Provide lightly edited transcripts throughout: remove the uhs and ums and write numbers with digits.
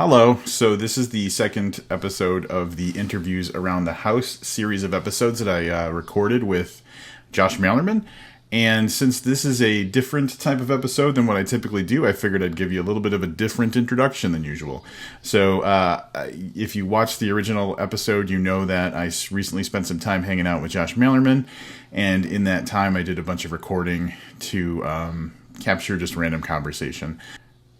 Hello. So this is the second episode of the Interviews Around the House series of episodes that I recorded with Josh Mallerman. And since this is a different type of episode than what I typically do, I figured I'd give you a little bit of a different introduction than usual. So if you watched the original episode, you know that I recently spent some time hanging out with Josh Mallerman. And in that time, I did a bunch of recording to capture just random conversation.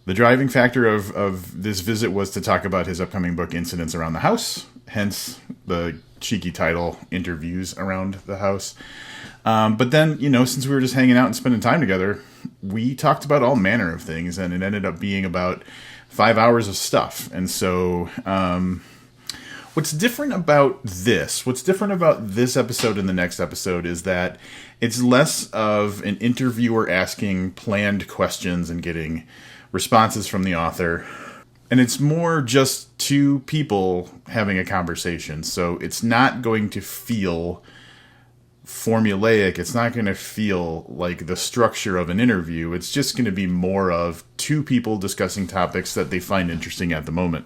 The driving factor of this visit was to talk about his upcoming book, Incidents Around the House, hence the cheeky title, Interviews Around the House. But then, since we were just hanging out and spending time together, we talked about all manner of things, and it ended up being about 5 hours of stuff. And so what's different about this episode and the next episode is that it's less of an interviewer asking planned questions and getting responses from the author, and it's more just two people having a conversation. So it's not going to feel formulaic. It's not going to feel like the structure of an interview. It's just going to be more of two people discussing topics that they find interesting at the moment.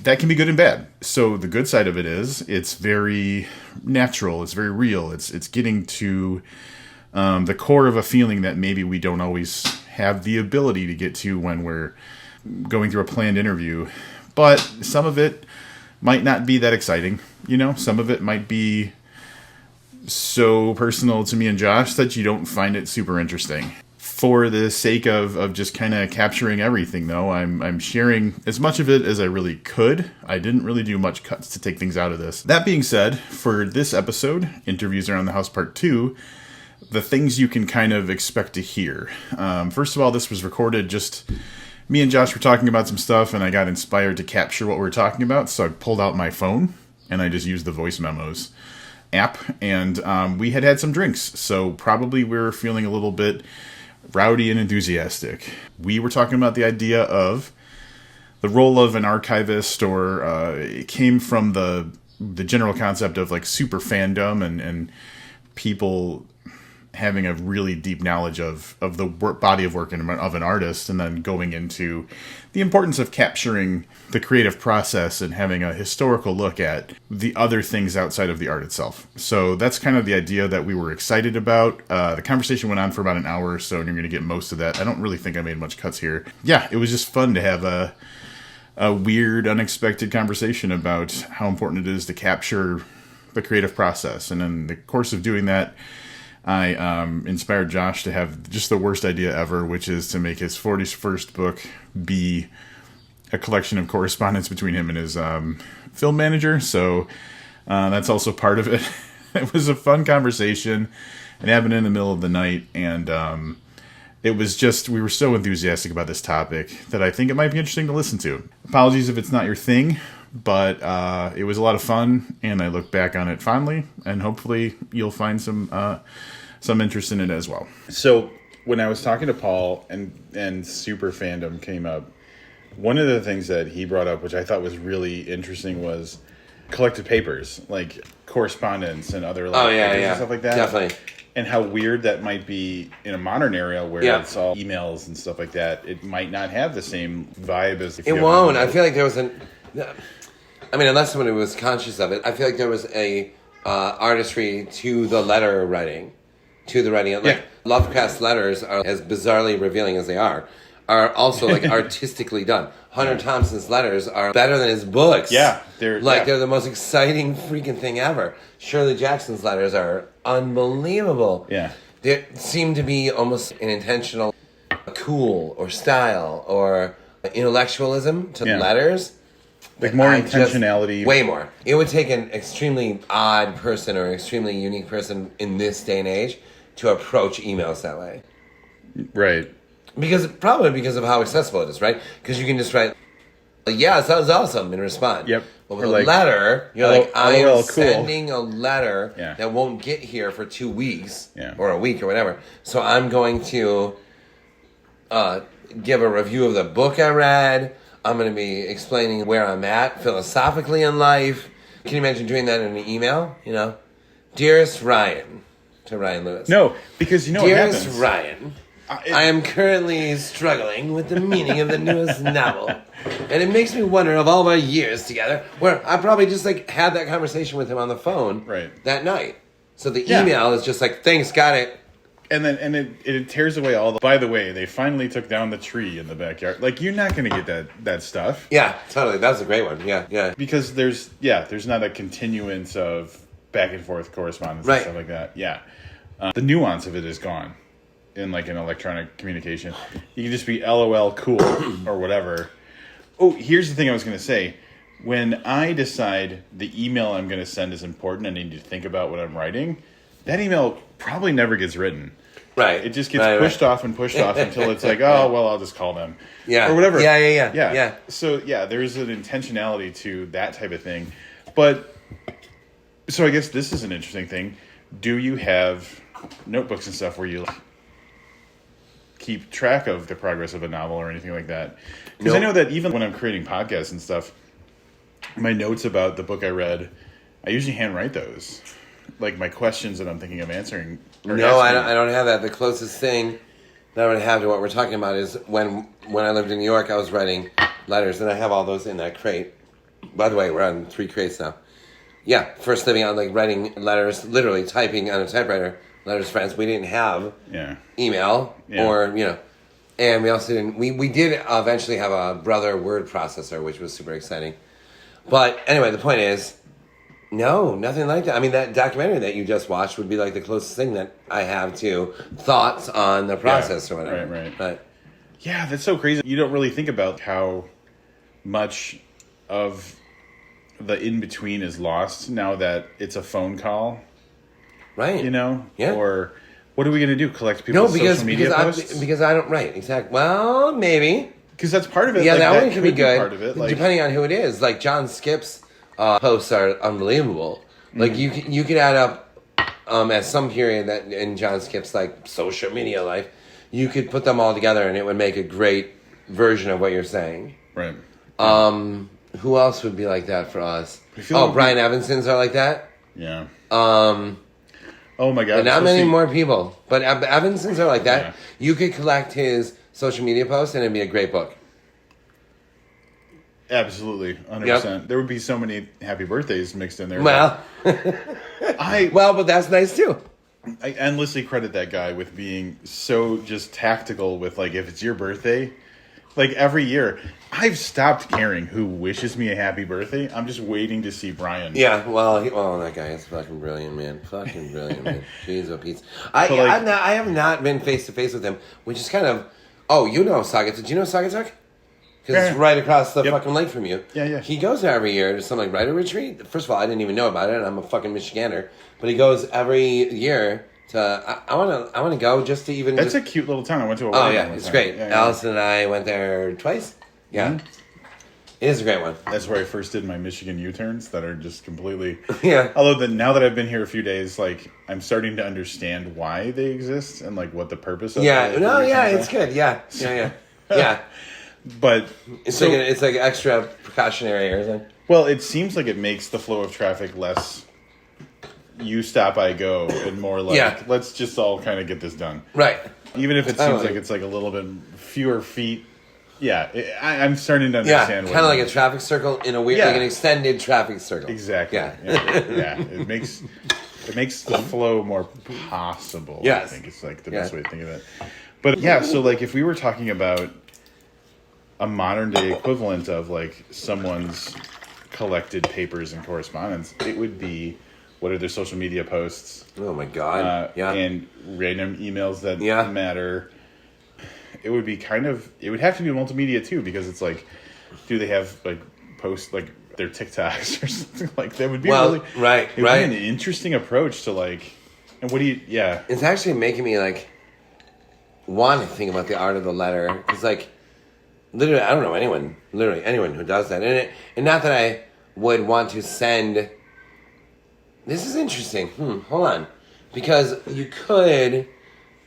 That can be good and bad. So the good side of it is it's very natural. It's very real. It's getting to the core of a feeling that maybe we don't always have the ability to get to when we're going through a planned interview. But some of it might not be that exciting. Some of it might be so personal to me and Josh that you don't find it super interesting. For the sake of just kind of capturing everything, though, I'm sharing as much of it as I really could. I didn't really do much cuts to take things out of this. That being said, for this episode, Interviews Around the House Part 2, the things you can kind of expect to hear. First of all, this was recorded just me and Josh were talking about some stuff, and I got inspired to capture what we were talking about, so I pulled out my phone, and I just used the voice memos app, and we had some drinks, so probably we were feeling a little bit rowdy and enthusiastic. We were talking about the idea of the role of an archivist, or it came from the general concept of like super fandom and people having a really deep knowledge of the body of work of an artist, and then going into the importance of capturing the creative process and having a historical look at the other things outside of the art itself. So that's kind of the idea that we were excited about. The conversation went on for about an hour or so, and you're going to get most of that. I don't really think I made much cuts here. Yeah, it was just fun to have a weird, unexpected conversation about how important it is to capture the creative process. And in the course of doing that, I inspired Josh to have just the worst idea ever, which is to make his 41st book be a collection of correspondence between him and his film manager. So that's also part of it. It was a fun conversation. It happened in the middle of the night, and it was just, we were so enthusiastic about this topic that I think it might be interesting to listen to. Apologies if it's not your thing, but it was a lot of fun, and I look back on it fondly, and hopefully you'll find some interest in it as well. So when I was talking to Paul and super fandom came up, one of the things that he brought up, which I thought was really interesting, was collected papers, like correspondence and other papers and stuff like that. Definitely. And how weird that might be in a modern era where it's all emails and stuff like that. It might not have the same vibe as... It won't. I feel like there was unless someone was conscious of it, I feel like there was a artistry to the letter writing. Like Lovecraft's letters are, as bizarrely revealing as they are also like artistically done. Hunter Thompson's letters are better than his books. Yeah, they're the most exciting freaking thing ever. Shirley Jackson's letters are unbelievable. Yeah, there seem to be almost an intentional cool or style or intellectualism to letters. Like more intentionality. Way more. It would take an extremely odd person or extremely unique person in this day and age to approach emails that way. Right. Probably because of how accessible it is, right? Because you can just write, yeah, sounds awesome, and respond. Yep. But with a letter, you're like, I am cool. sending a letter that won't get here for 2 weeks or a week or whatever. So I'm going to give a review of the book I read. I'm going to be explaining where I'm at philosophically in life. Can you imagine doing that in an email? Dearest Ryan, to Ryan Lewis. No, because what happens. Dearest Ryan, I am currently struggling with the meaning of the newest novel. And it makes me wonder of all my years together, where I probably just like had that conversation with him on the phone that night. So the email is just like, thanks, got it. And then it tears away all the... By the way, they finally took down the tree in the backyard. Like, you're not going to get that stuff. Yeah, totally. That's a great one. Yeah. Because there's not a continuance of back and forth correspondence and stuff like that. Yeah. The nuance of it is gone in like an electronic communication. You can just be LOL cool or whatever. Oh, here's the thing I was going to say. When I decide the email I'm going to send is important, I need to think about what I'm writing. That email probably never gets written. Right. It just gets pushed off until it's like, oh, well, I'll just call them. Yeah. Or whatever. Yeah. So, there's an intentionality to that type of thing. But, so I guess this is an interesting thing. Do you have notebooks and stuff where you keep track of the progress of a novel or anything like that? Because I know that even when I'm creating podcasts and stuff, my notes about the book I read, I usually handwrite those. Like my questions that I'm thinking of answering. No, I don't have that. The closest thing that I would have to what we're talking about is when I lived in New York, I was writing letters, and I have all those in that crate. By the way, we're on 3 crates now. Yeah, first living on like writing letters, literally typing on a typewriter, letters to friends. We didn't have email or, and we also didn't, we did eventually have a brother word processor, which was super exciting. But anyway, the point is, no, nothing like that. I mean, that documentary that you just watched would be like the closest thing that I have to thoughts on the process or whatever. Right. But yeah, that's so crazy. You don't really think about how much of the in-between is lost now that it's a phone call. Right. Yeah. Or what are we going to do? Collect people's social media posts? Because I don't, right, exactly. Well, maybe. Because that's part of it. Yeah, like, that one could be good. Part of it. Like, depending on who it is. Like John Skip's posts are unbelievable. Like you could add up at some period that in John Skip's like social media life, you could put them all together and it would make a great version of what you're saying. Right. Who else would be like that for us? Like Brian Evenson's are like that. Yeah. Oh my God. But not many more people. But Evenson's are like that. Yeah. You could collect his social media posts and it'd be a great book. Absolutely, 100%. Yep. There would be so many happy birthdays mixed in there. Well, but that's nice too. I endlessly credit that guy with being so just tactical with like if it's your birthday, like every year. I've stopped caring who wishes me a happy birthday. I'm just waiting to see Brian. Yeah, well, that guy is fucking brilliant, man. Fucking brilliant, man. Jeez, oh, Pete. I have not been face to face with him, which is kind of. Oh, you know Saugatuck. Did you know Saugatuck? Because it's right across the fucking lake from you. Yeah. He goes there every year to some like writer retreat. First of all, I didn't even know about it, and I'm a fucking Michigander. But he goes every year to. I want to go just to even. That's a cute little town. I went to a. Oh yeah, it's great. Yeah. Allison and I went there twice. Yeah, It is a great one. That's where I first did my Michigan U-turns that are just completely. Yeah. Although now that I've been here a few days, like I'm starting to understand why they exist and like what the purpose of. Yeah. No. Yeah. It's good. Yeah. Yeah. But it's like extra precautionary or something. Well, it seems like it makes the flow of traffic less. You stop, I go, and more like let's just all kind of get this done. Right. Even if it seems like it's like a little bit fewer feet. Yeah, I'm starting to understand. Yeah, kind of like a traffic circle in a weird, like an extended traffic circle. Exactly. Yeah. It makes the flow more possible. Yes. I think it's like the best way to think of it. But so like if we were talking about a modern day equivalent of like someone's collected papers and correspondence, it would be what are their social media posts? Oh my God! And random emails that matter. It would be it would have to be multimedia too, because it's like, do they have like posts like their TikToks or something like that? Would be would be an interesting approach to like, and what do you? Yeah, it's actually making me like want to think about the art of the letter, because like literally I don't know anyone who does that, and not that I would want to send. This is interesting. Hold on, because you could,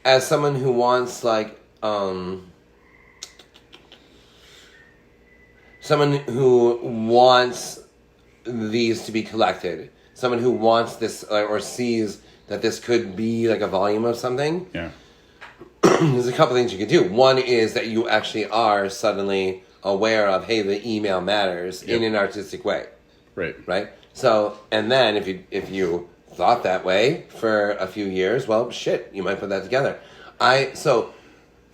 as someone who wants like. Someone who wants these to be collected, someone who wants this or sees that this could be like a volume of something. Yeah. there's a couple things you can do. One is that you actually are suddenly aware of, hey, the email matters in an artistic way. Right? So, and then if you thought that way for a few years, well, shit, you might put that together. The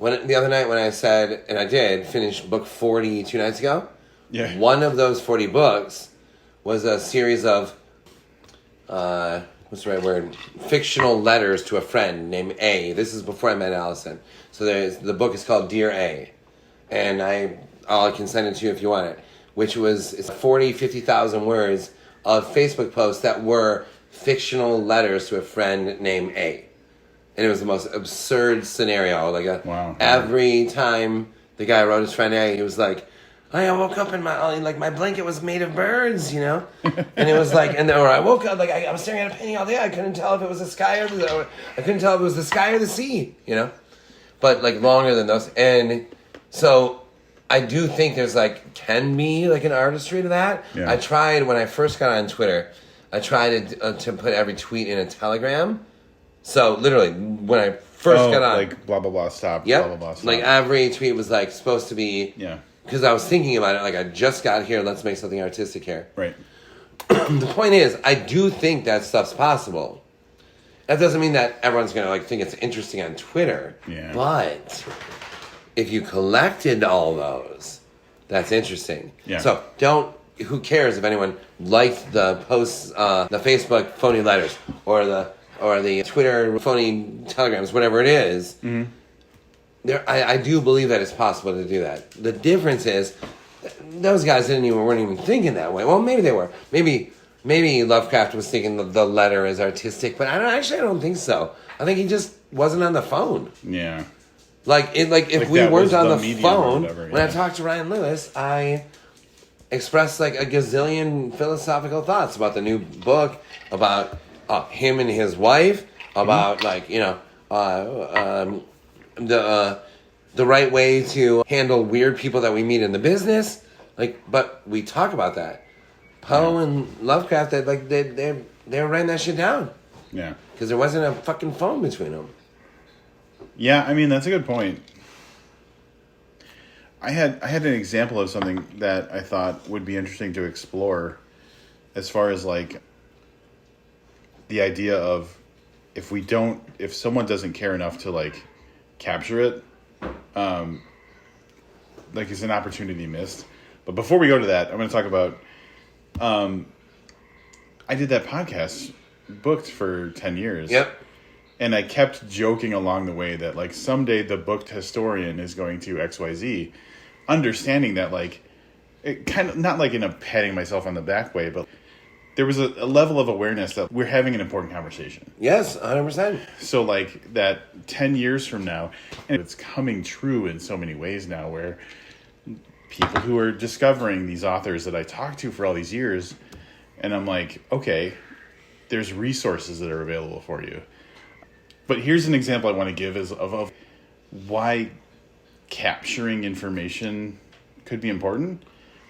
other night when I said, and I did, finish book 40 2 nights ago, one of those 40 books was a series of, what's the right word? Fictional letters to a friend named A. This is before I met Allison. So the book is called Dear A. And I can send it to you if you want it. Which it's 50,000 words of Facebook posts that were fictional letters to a friend named A. And it was the most absurd scenario. Every time the guy wrote his friend A, he was like, I woke up and my blanket was made of birds, you know? And it was like, or I woke up, I was staring at a painting all day. I couldn't tell if it was the sky or the sky or the sea, you know? But longer than those. And so I do think there's can be an artistry to that. Yeah. I tried when I first got on Twitter, I tried to put every tweet in a telegram. So literally when I first got on, blah blah blah stop. Yep. Blah blah blah stop. Every tweet was supposed to be. Yeah. Because I was thinking about it, I just got here, let's make something artistic here. Right. The point is, I do think that stuff's possible. That doesn't mean that everyone's gonna think it's interesting on Twitter. Yeah. But if you collected all those, that's interesting. Yeah. So who cares if anyone liked the posts, the Facebook phony letters, or the Twitter phony telegrams, whatever it is. Mm-hmm. I do believe that it's possible to do that. The difference is, those guys weren't even thinking that way. Well, maybe they were. Maybe Lovecraft was thinking the letter is artistic, but I don't think so. I think he just wasn't on the phone. Yeah. If we weren't on the phone, when I talked to Ryan Lewis, I expressed a gazillion philosophical thoughts about the new book, about him and his wife, about the right way to handle weird people that we meet in the business. But we talk about that. Poe and Lovecraft, they were writing that shit down. Yeah. Because there wasn't a fucking phone between them. Yeah, I mean, that's a good point. I had an example of something that I thought would be interesting to explore, as far as the idea of if someone doesn't care enough to capture it, it's an opportunity missed. But before we go to that, I'm going to talk about, I did that podcast booked for 10 years. Yep. And I kept joking along the way that someday the booked historian is going to XYZ, understanding that it kind of, not in a patting myself on the back way, but there was a level of awareness that we're having an important conversation. Yes, 100%. So that 10 years from now, and it's coming true in so many ways now, where people who are discovering these authors that I talked to for all these years, and I'm okay, there's resources that are available for you. But here's an example I want to give of why capturing information could be important.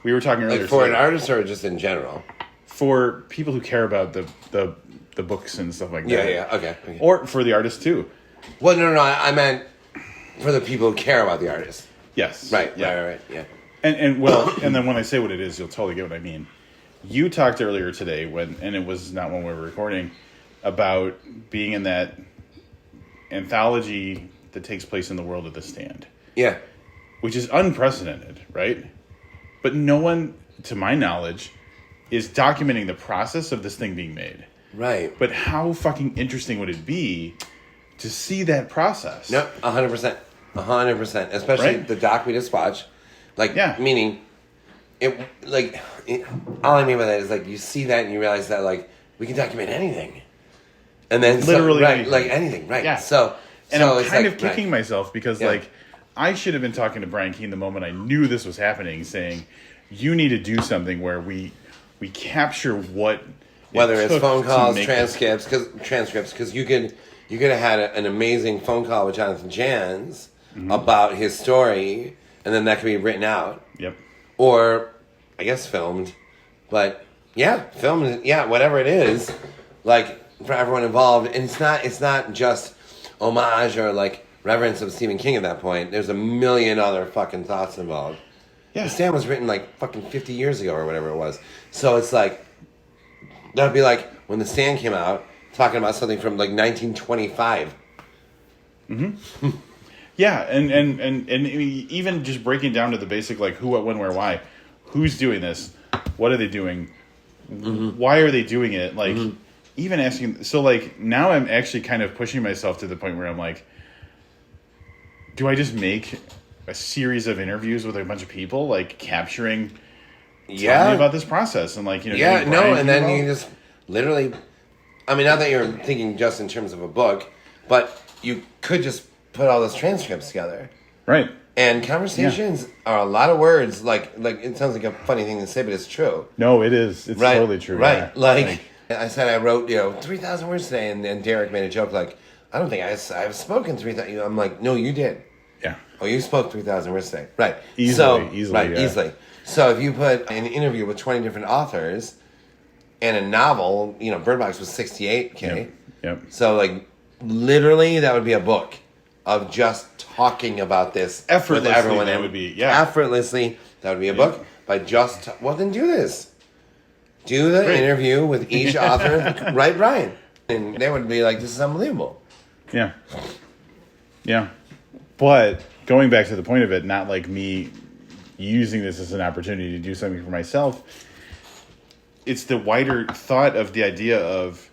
We were talking earlier for an artist or just in general? For people who care about the books and stuff like that. Yeah, okay. Or for the artist too. Well, no, I meant for the people who care about the artist. Yes. Right, yeah. right, yeah. And then when I say what it is, you'll totally get what I mean. You talked earlier today, and it was not when we were recording, about being in that anthology that takes place in the world of The Stand. Yeah. Which is unprecedented, right? But no one, to my knowledge, is documenting the process of this thing being made. Right. But how fucking interesting would it be to see that process? No, 100%. 100%. Especially the doc we just watched. Meaning, all I mean by that is you see that and you realize that we can document anything. And then literally anything, right? Yeah. And I'm kind of kicking myself because I should have been talking to Brian Keane the moment I knew this was happening, saying you need to do something where we capture what, whether it's phone calls, transcripts, because you could have had an amazing phone call with Jonathan Jans about his story, and then that could be written out. Yep. Or I guess filmed, but filmed, whatever it is, for everyone involved, and it's not just homage or reverence of Stephen King at that point. There's a million other fucking thoughts involved. Yeah. The Stand was written like fucking 50 years ago or whatever it was. So it's like, that'd be like when The Stand came out, talking about something from like 1925. Mm-hmm. Yeah, and even just breaking down to the basic, like, who, what, when, where, why. Who's doing this? What are they doing? Mm-hmm. Why are they doing it? Like, even asking... So, like, now I'm actually kind of pushing myself to the point where I'm like, do I just make a series of interviews with a bunch of people, like, capturing... Tell me about this process. And, like, you know... Yeah, no, and then you just literally... I mean, not that you're thinking just in terms of a book, but you could just put all those transcripts together. Right. And conversations are a lot of words. Like it sounds like a funny thing to say, but it's true. No, it is. It's totally true. Right. Yeah. Like I said, I wrote 3,000 words today, and then Derek made a joke like, I don't think I've spoken 3,000. I'm like, no, you did. Yeah. Oh, you spoke 3,000 words today. Right. Easily. Easily. So if you put an interview with 20 different authors and a novel, Bird Box was 68K. Yep. So like literally that would be a book of just talking about this effortlessly. With everyone. That would be effortlessly. That would be a book by just. Well, then do this. Do the interview with each author, right, Brian, and they would be like, "This is unbelievable." Yeah. Yeah, but going back to the point of it, not like me using this as an opportunity to do something for myself. It's the wider thought of the idea of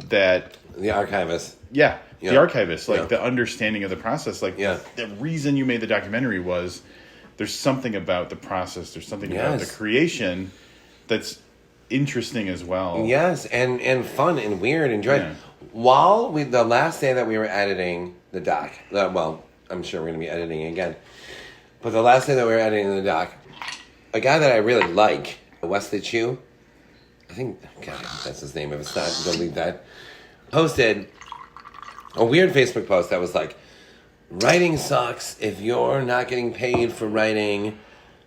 that the archivist. Yeah. The archivist, like the understanding of the process. Like the reason you made the documentary was there's something about the process. There's something about the creation that's interesting as well. Yes, and fun and weird and joy. Yeah. While the last day that we were editing the doc, well, I'm sure we're going to be editing again, but the last day that we were editing the doc, a guy that I really like, Wesley Chu, I think, God, that's his name. If it's not, delete that, posted a weird Facebook post that was like, writing sucks. If you're not getting paid for writing,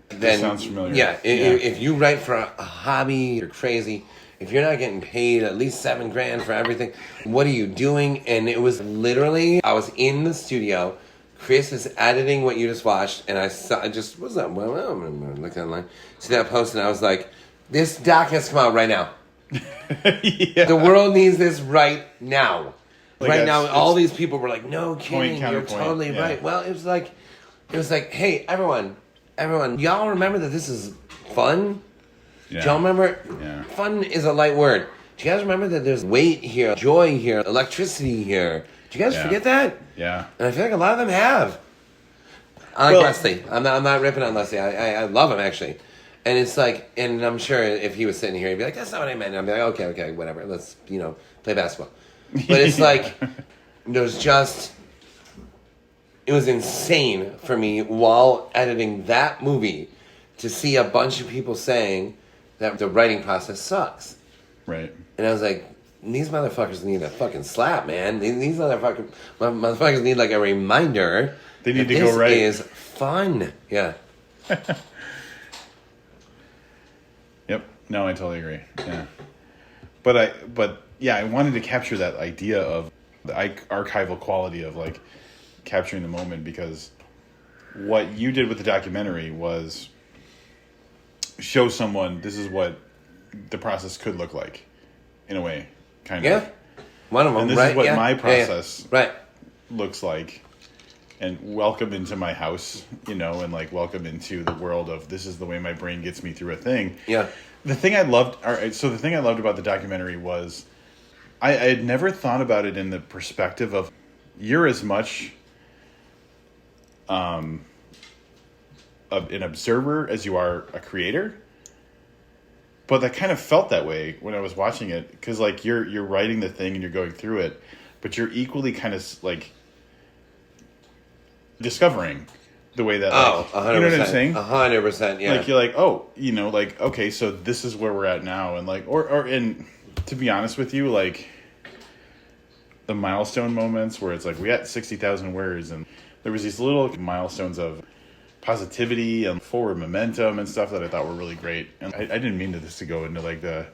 then... That sounds familiar. Yeah, if you write for a hobby, you're crazy. If you're not getting paid at least $7,000 for everything, what are you doing? And it was literally, I was in the studio, Chris is editing what you just watched, and I just, what's up? Well, I'm going to look online, see that post, and I was like, this doc has to come out right now. The world needs this right now. Like right now, all these people were like, "No kidding, you're totally right." Well, it was like, hey, everyone, y'all remember that this is fun? Yeah. Do y'all remember? Yeah. Fun is a light word. Do you guys remember that there's weight here, joy here, electricity here? Do you guys forget that? Yeah. And I feel like a lot of them have. I like Leslie. I'm not ripping on Leslie. I love him actually. And it's like, and I'm sure if he was sitting here, he'd be like, "That's not what I meant." And I'd be like, "Okay, whatever. Let's play basketball." But it's like, it was insane for me while editing that movie to see a bunch of people saying that the writing process sucks. Right. And I was like, these motherfuckers need a fucking slap, man. These motherfuckers need like a reminder. They need to go right. This is fun. Yeah. Yep. No, I totally agree. Yeah. But yeah, I wanted to capture that idea of the archival quality of like capturing the moment, because what you did with the documentary was show someone this is what the process could look like, in a way, kind of. Yeah. One of them, and this right? is what my process right. looks like. And welcome into my house, and like welcome into the world of this is the way my brain gets me through a thing. Yeah. The thing I loved about the documentary was I had never thought about it in the perspective of you're as much of an observer as you are a creator. But I kind of felt that way when I was watching it, because like you're writing the thing and you're going through it, but you're equally kind of like discovering the way that 100%. You know what I'm saying? 100%, yeah. Like you're like, like, okay, so this is where we're at now, and like and to be honest with you, like the milestone moments where it's like we got 60,000 words and there was these little milestones of positivity and forward momentum and stuff that I thought were really great. And I didn't mean this to go into like the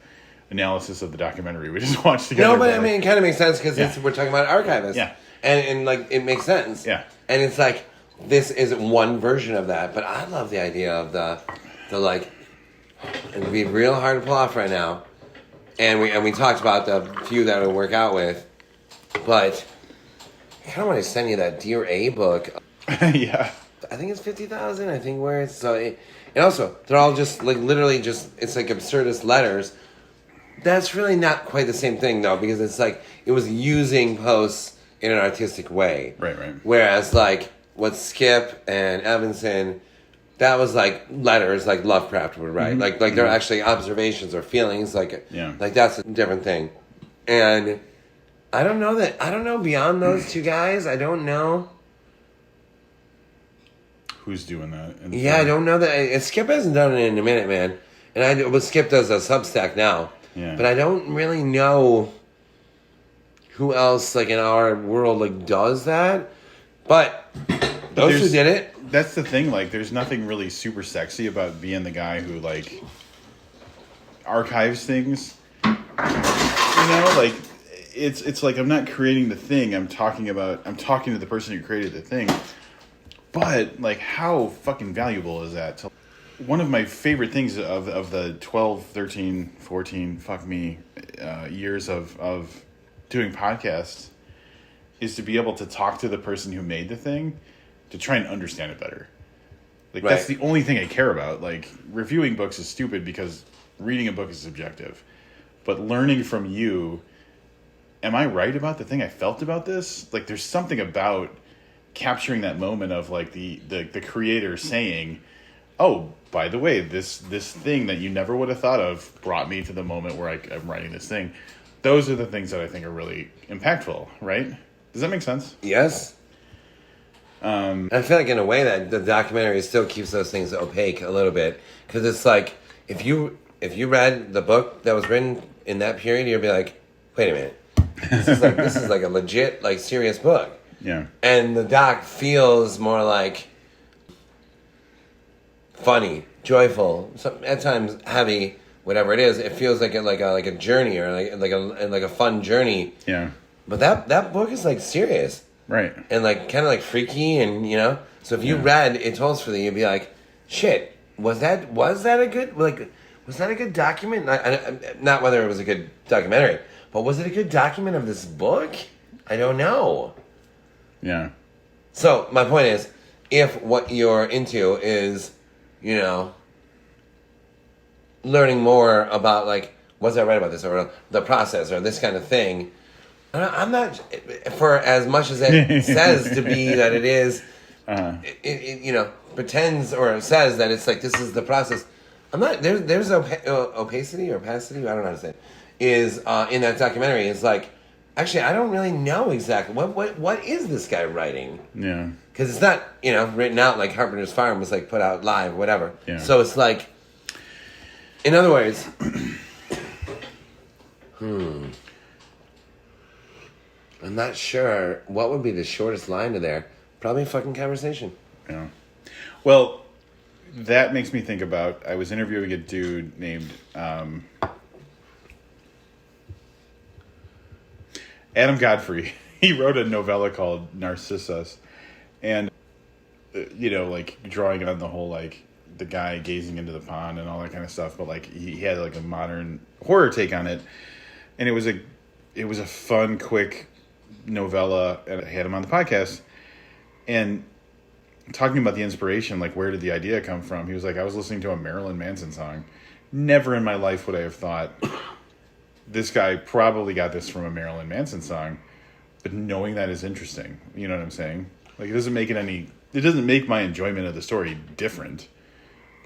analysis of the documentary we just watched together. No, but I mean, it kind of makes sense because we're talking about archivists. Yeah. and like it makes sense. Yeah. And it's like this is one version of that, but I love the idea of the like. It'd be real hard to pull off right now, and we talked about the few that would work out with, but I kind of want to send you that Dear A book. Yeah. I think it's 50,000. I think where it's and also they're all just like literally just it's like absurdist letters. That's really not quite the same thing though, because it's like it was using posts in an artistic way. Right. Whereas like what Skip and Evenson, that was like letters like Lovecraft would write. Mm-hmm. Like they're actually observations or feelings. Like that's a different thing. And I don't know beyond those two guys. I don't know. Who's doing that? I don't know that. And Skip hasn't done it in a minute, man. And Skip does a Substack now. Yeah. But I don't really know who else, like, in our world, like, does that. But those who did it. That's the thing. Like, there's nothing really super sexy about being the guy who, like, archives things. You know, like, it's like I'm not creating the thing. I'm talking to the person who created the thing. But, like, how fucking valuable is that? One of my favorite things of the 12, 13, 14, fuck me, years of doing podcasts is to be able to talk to the person who made the thing to try and understand it better. Like, That's the only thing I care about. Like, reviewing books is stupid because reading a book is subjective. But learning from you, am I right about the thing I felt about this? Like, there's something about capturing that moment of like the creator saying, oh, by the way, this thing that you never would have thought of brought me to the moment where I'm writing this thing. Those are the things that I think are really impactful, right? Does that make sense? Yes. I feel like in a way that the documentary still keeps those things opaque a little bit, because it's like if you read the book that was written in that period, you'd be like, wait a minute, this is like a legit, like, serious book. Yeah. And the doc feels more like funny, joyful, at times heavy, whatever it is. It feels like a journey or like a fun journey. Yeah. But that book is like serious. Right. And like kind of like freaky, and you know. So if you read It Tolls for Thee, you'd be like, shit, was that a good document? Not whether it was a good documentary, but was it a good document of this book? I don't know. Yeah. So my point is, if what you're into is, you know, learning more about like what's I right about this or the process or this kind of thing, I'm not for as much as it says to be that it is. It you know, pretends or says that it's like this is the process. I'm not there's opacity or opacity, I don't know how to say it, is in that documentary. It's like, actually, I don't really know exactly what is this guy writing. Yeah. Because it's not, you know, written out like Carpenter's Farm was like put out live, whatever. Yeah. So it's like, in other words, I'm not sure what would be the shortest line to there. Probably fucking conversation. Yeah. Well, that makes me think about, I was interviewing a dude named Adam Godfrey. He wrote a novella called Narcissus, and you know, like drawing on the whole like the guy gazing into the pond and all that kind of stuff, but like he had like a modern horror take on it, and it was a fun, quick novella, and I had him on the podcast and talking about the inspiration, like where did the idea come from. He was like, I was listening to a Marilyn Manson song. Never in my life would I have thought this guy probably got this from a Marilyn Manson song, but knowing that is interesting. You know what I'm saying? Like, it doesn't make my enjoyment of the story different,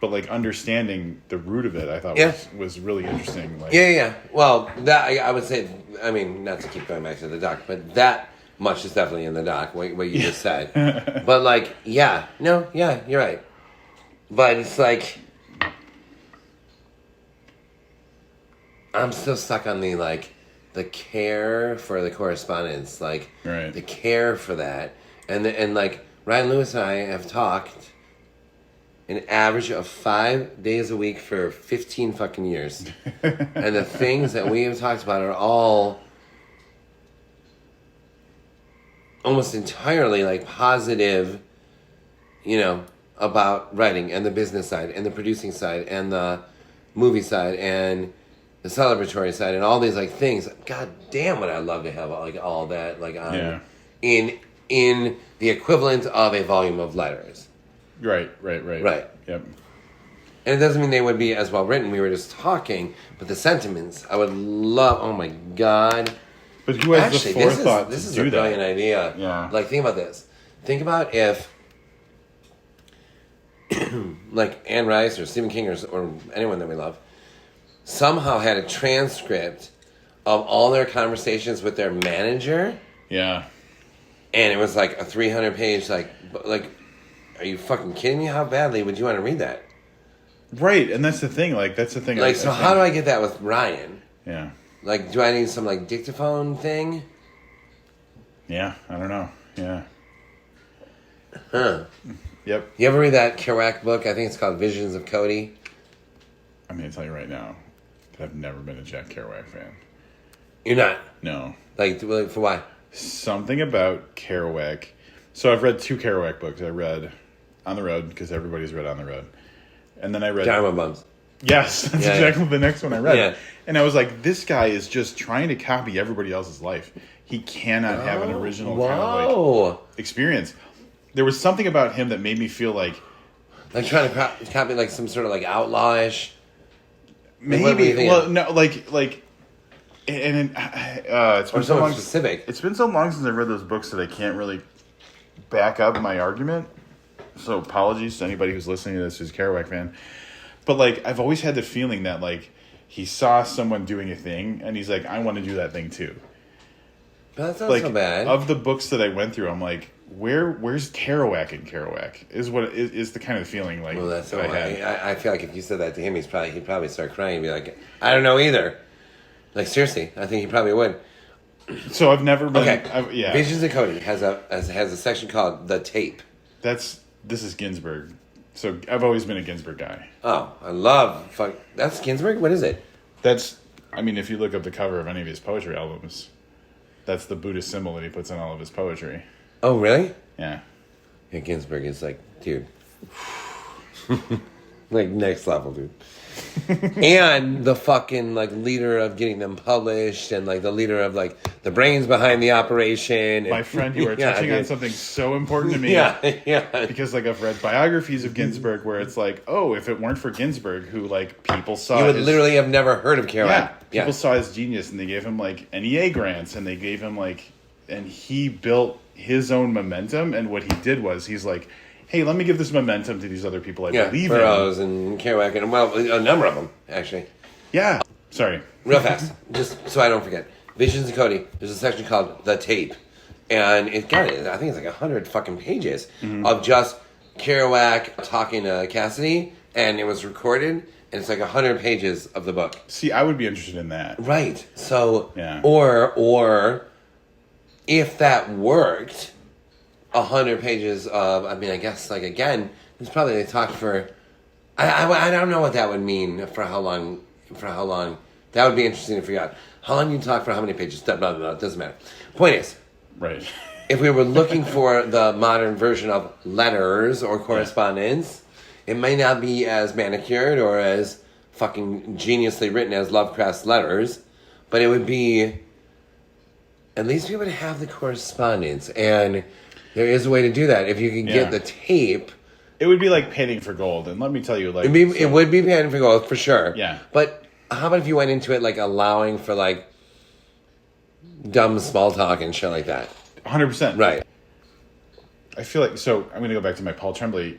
but like understanding the root of it, I thought was really interesting. Like, yeah. Well, that I would say, I mean, not to keep going back to the doc, but that much is definitely in the doc, what you just said. But like, you're right. But it's like, I'm still stuck on the care for the correspondence, like right. The care for that, and like Ryan Lewis and I have talked an average of 5 days a week for 15 fucking years, and the things that we have talked about are all almost entirely like positive, about writing and the business side and the producing side and the movie side and the celebratory side and all these like things. God damn, would I love to have like all that like in the equivalent of a volume of letters. Right. Yep. And it doesn't mean they would be as well written. We were just talking, but the sentiments I would love. Oh my God! But who has the forethought this to is do a that? brilliant idea. Yeah. Like think about this. Think about if like Anne Rice or Stephen King or anyone that we love somehow had a transcript of all their conversations with their manager. Yeah. And it was like a 300-page like. Are you fucking kidding me? How badly would you want to read that? Right, and that's the thing. Like, that's the thing. Like, so how do I get that with Ryan? Yeah. Like, do I need some, like, dictaphone thing? Yeah, I don't know. Yeah. Huh. Yep. You ever read that Kerouac book? I think it's called Visions of Cody. I'm going to tell you right now that I've never been a Jack Kerouac fan. You're not? No. Like, for why? Something about Kerouac. So I've read 2 Kerouac books. I read On the Road, because everybody's read On the Road. And then I read... Dharma Bums. Yes, that's exactly the next one I read. Yeah. And I was like, this guy is just trying to copy everybody else's life. He cannot have an original kind of like experience. There was something about him that made me feel like... Like trying to copy like some sort of like outlawish... Maybe. Well, no, like... And it's been so long... specific. It's been so long since I read those books that I can't really back up my argument. So apologies to anybody who's listening to this who's a Kerouac fan. But, like, I've always had the feeling that, like, he saw someone doing a thing, and he's like, I want to do that thing, too. But that's not like, so bad. Of the books that I went through, I'm like, where's Kerouac in Kerouac? Is the kind of feeling, like, well, that's that I had. I feel like if you said that to him, he'd probably start crying and be like, I don't know either. Like, seriously, I think he probably would. So I've never been... Okay. Yeah. Visions of Cody has a section called The Tape. This is Ginsberg. So I've always been a Ginsberg guy. Oh, I love... That's Ginsberg? What is it? That's... I mean, if you look up the cover of any of his poetry albums, that's the Buddhist symbol that he puts on all of his poetry. Oh, really? Yeah. Yeah, Ginsberg is like, dude. Like, next level, dude. And the fucking, like, leader of getting them published and, like, the leader of, like, the brains behind the operation. My friend, you are touching on something so important to me. Yeah. Because, like, I've read biographies of Ginsberg where it's like, oh, if it weren't for Ginsberg, who, like, people saw... You would literally have never heard of Kerouac. Yeah. People saw his genius, and they gave him, like, NEA grants, and they gave him, like... And he built his own momentum, and what he did was, he's like... Hey, let me give this momentum to these other people I believe in. Burroughs and Kerouac, and, well, a number of them, actually. Yeah. Sorry. Real fast, just so I don't forget. Visions of Cody, there's a section called The Tape. And I think it's like 100 fucking pages of just Kerouac talking to Cassidy, and it was recorded, and it's like 100 pages of the book. See, I would be interested in that. Right. So, yeah. Or if that worked... 100 pages of, I mean, I guess, like, again, it's probably they talked for, I don't know what that would mean for how long, that would be interesting to figure out. How long you talk for how many pages, blah, blah, blah, it doesn't matter. Point is, right. If we were looking for the modern version of letters or correspondence, it may not be as manicured or as fucking geniusly written as Lovecraft's letters, but it would be, at least we would have the correspondence, and... There is a way to do that. If you can get the tape... It would be like panning for gold. And let me tell you, like... It would be panning for gold, for sure. Yeah. But how about if you went into it, like, allowing for, like, dumb small talk and shit like that? 100%. Right. I feel like... So, I'm going to go back to my Paul Tremblay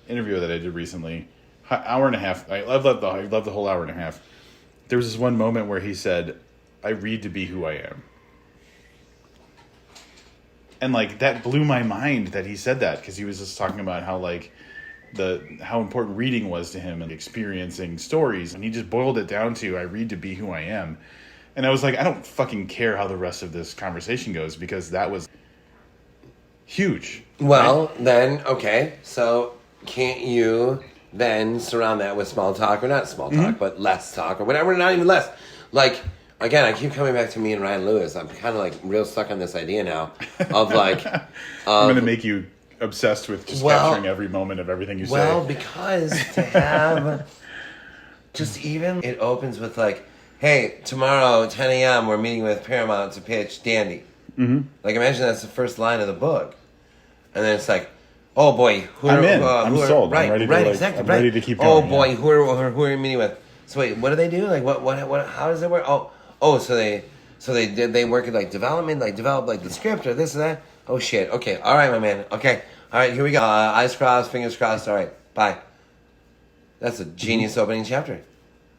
interview that I did recently. Hour and a half. I loved the whole hour and a half. There was this one moment where he said, I read to be who I am. And, like, that blew my mind that he said that, because he was just talking about how, like, how important reading was to him and experiencing stories. And he just boiled it down to, I read to be who I am. And I was like, I don't fucking care how the rest of this conversation goes, because that was huge. Well, right? Then, okay, so can't you then surround that with small talk, or not small talk, but less talk, or whatever, not even less. Like, again, I keep coming back to me and Ryan Lewis. I'm kind of like real stuck on this idea now of like... I'm going to make you obsessed with just capturing every moment of everything you say. Well, because to have... just even... It opens with like, hey, tomorrow, 10 a.m., we're meeting with Paramount to pitch Dandy. Mm-hmm. Like, imagine that's the first line of the book. And then it's like, oh boy, I'm sold. Right, I'm ready right, to, exactly. I'm right. ready to keep going. Oh boy, who are you meeting with? So wait, what do they do? Like, what? How does it work? So they work at like development, like develop like the script or this and that. Oh shit. Okay, all right, my man. Okay, all right, here we go. Eyes crossed, fingers crossed. All right, bye. That's a genius opening chapter.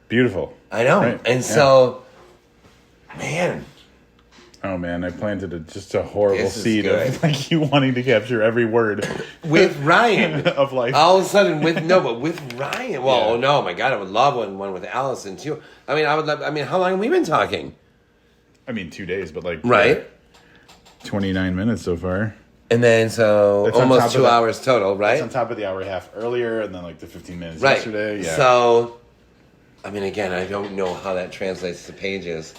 Beautiful. I know, right. And so, man. Oh man, I planted just a horrible seed good. of like you wanting to capture every word with Ryan of life. All of a sudden, with Ryan. Well, no, my God, I would love one with Allison too. I mean, how long have we been talking? I mean, 2 days, but like 29 minutes so far. And then so almost 2 hours total, right? That's on top of the hour and a half earlier, and then like the 15 minutes yesterday. Yeah. So, I mean, again, I don't know how that translates to pages.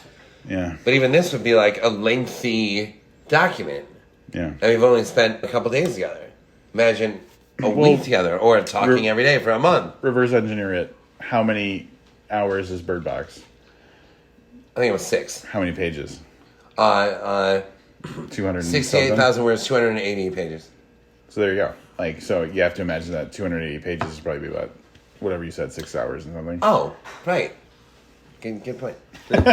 Yeah. But even this would be like a lengthy document. Yeah. And we've only spent a couple days together. Imagine a week together or talking every day for a month. Reverse engineer it. How many hours is Bird Box? I think it was 6. How many pages? 200 68,000 words, 280 pages. So there you go. Like, so you have to imagine that 280 pages is probably about whatever you said, 6 hours and something. Oh, right. Good point. Excuse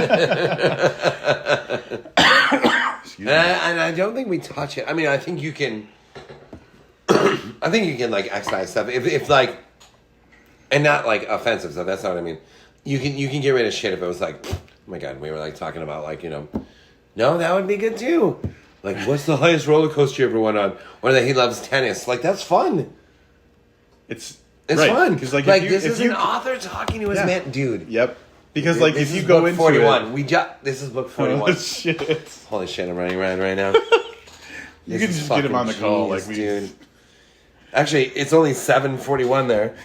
me. And I don't think we touch it. I mean, I think you can. I think you can like excise stuff if like, and not like offensive stuff. That's not what I mean. You can get rid of shit if it was like, oh my God, we were like talking about like no, that would be good too. Like, what's the highest roller coaster you ever went on? Or that he loves tennis. Like, that's fun. It's right. Fun because like this is an author talking to his man, dude. Yep. Because like if you go into 41, this is book 41. Oh, shit. Holy shit, I'm running around right now. You can just get him on the call, like dude. Actually, it's only 7:41 there.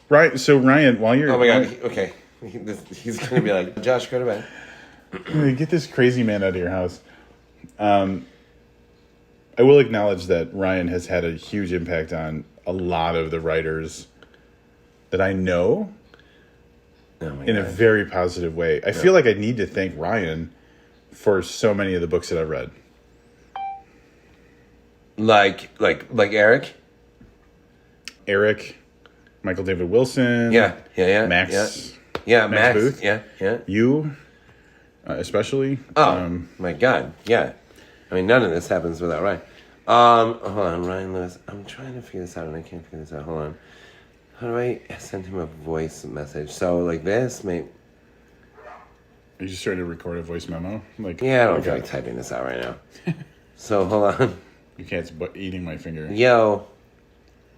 Right. So Ryan, while you're oh my God, okay, he's gonna be like, Josh, go to bed. Get this crazy man out of your house. I will acknowledge that Ryan has had a huge impact on a lot of the writers that I know. In a very positive way. I feel like I need to thank Ryan for so many of the books that I've read. Like Eric? Eric, Michael David Wilson. Yeah. Max. Yeah, Max Booth. Yeah. You, especially. Oh, my God. Yeah. I mean, none of this happens without Ryan. Hold on, Ryan Lewis. I'm trying to figure this out, and I can't figure this out. Hold on. How do I send him a voice message? So, like this, maybe... Are you just trying to record a voice memo? Like, yeah, I don't feel like typing this out right now. So, hold on. You can't, it's eating my finger. Yo.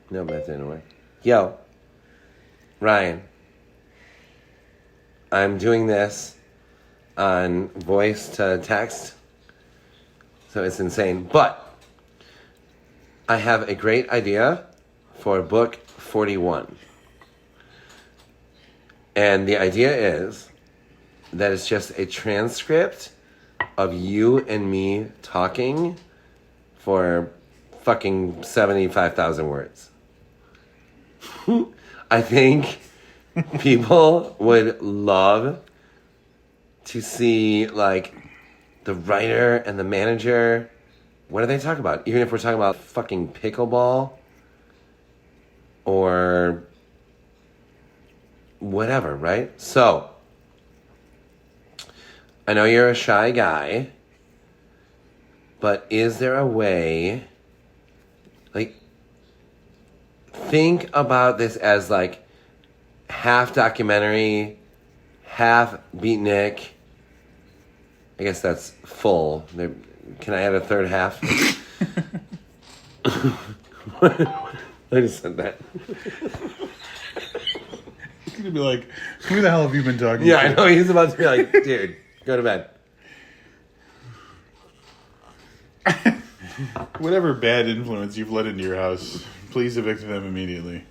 No, but that didn't work. Yo. Ryan. I'm doing this on voice to text. So it's insane. But I have a great idea for book 41. And the idea is that it's just a transcript of you and me talking for fucking 75,000 words. I think people would love to see, like, the writer and the manager. What do they talk about? Even if we're talking about fucking pickleball or whatever, right? So, I know you're a shy guy, but is there a way, like, think about this as, like, half documentary, half beatnik. I guess that's full. Can I add a third half? I just said that. He's going to be like, who the hell have you been talking to? Yeah, I know. He's about to be like, dude, go to bed. Whatever bad influence you've let into your house, please evict them immediately.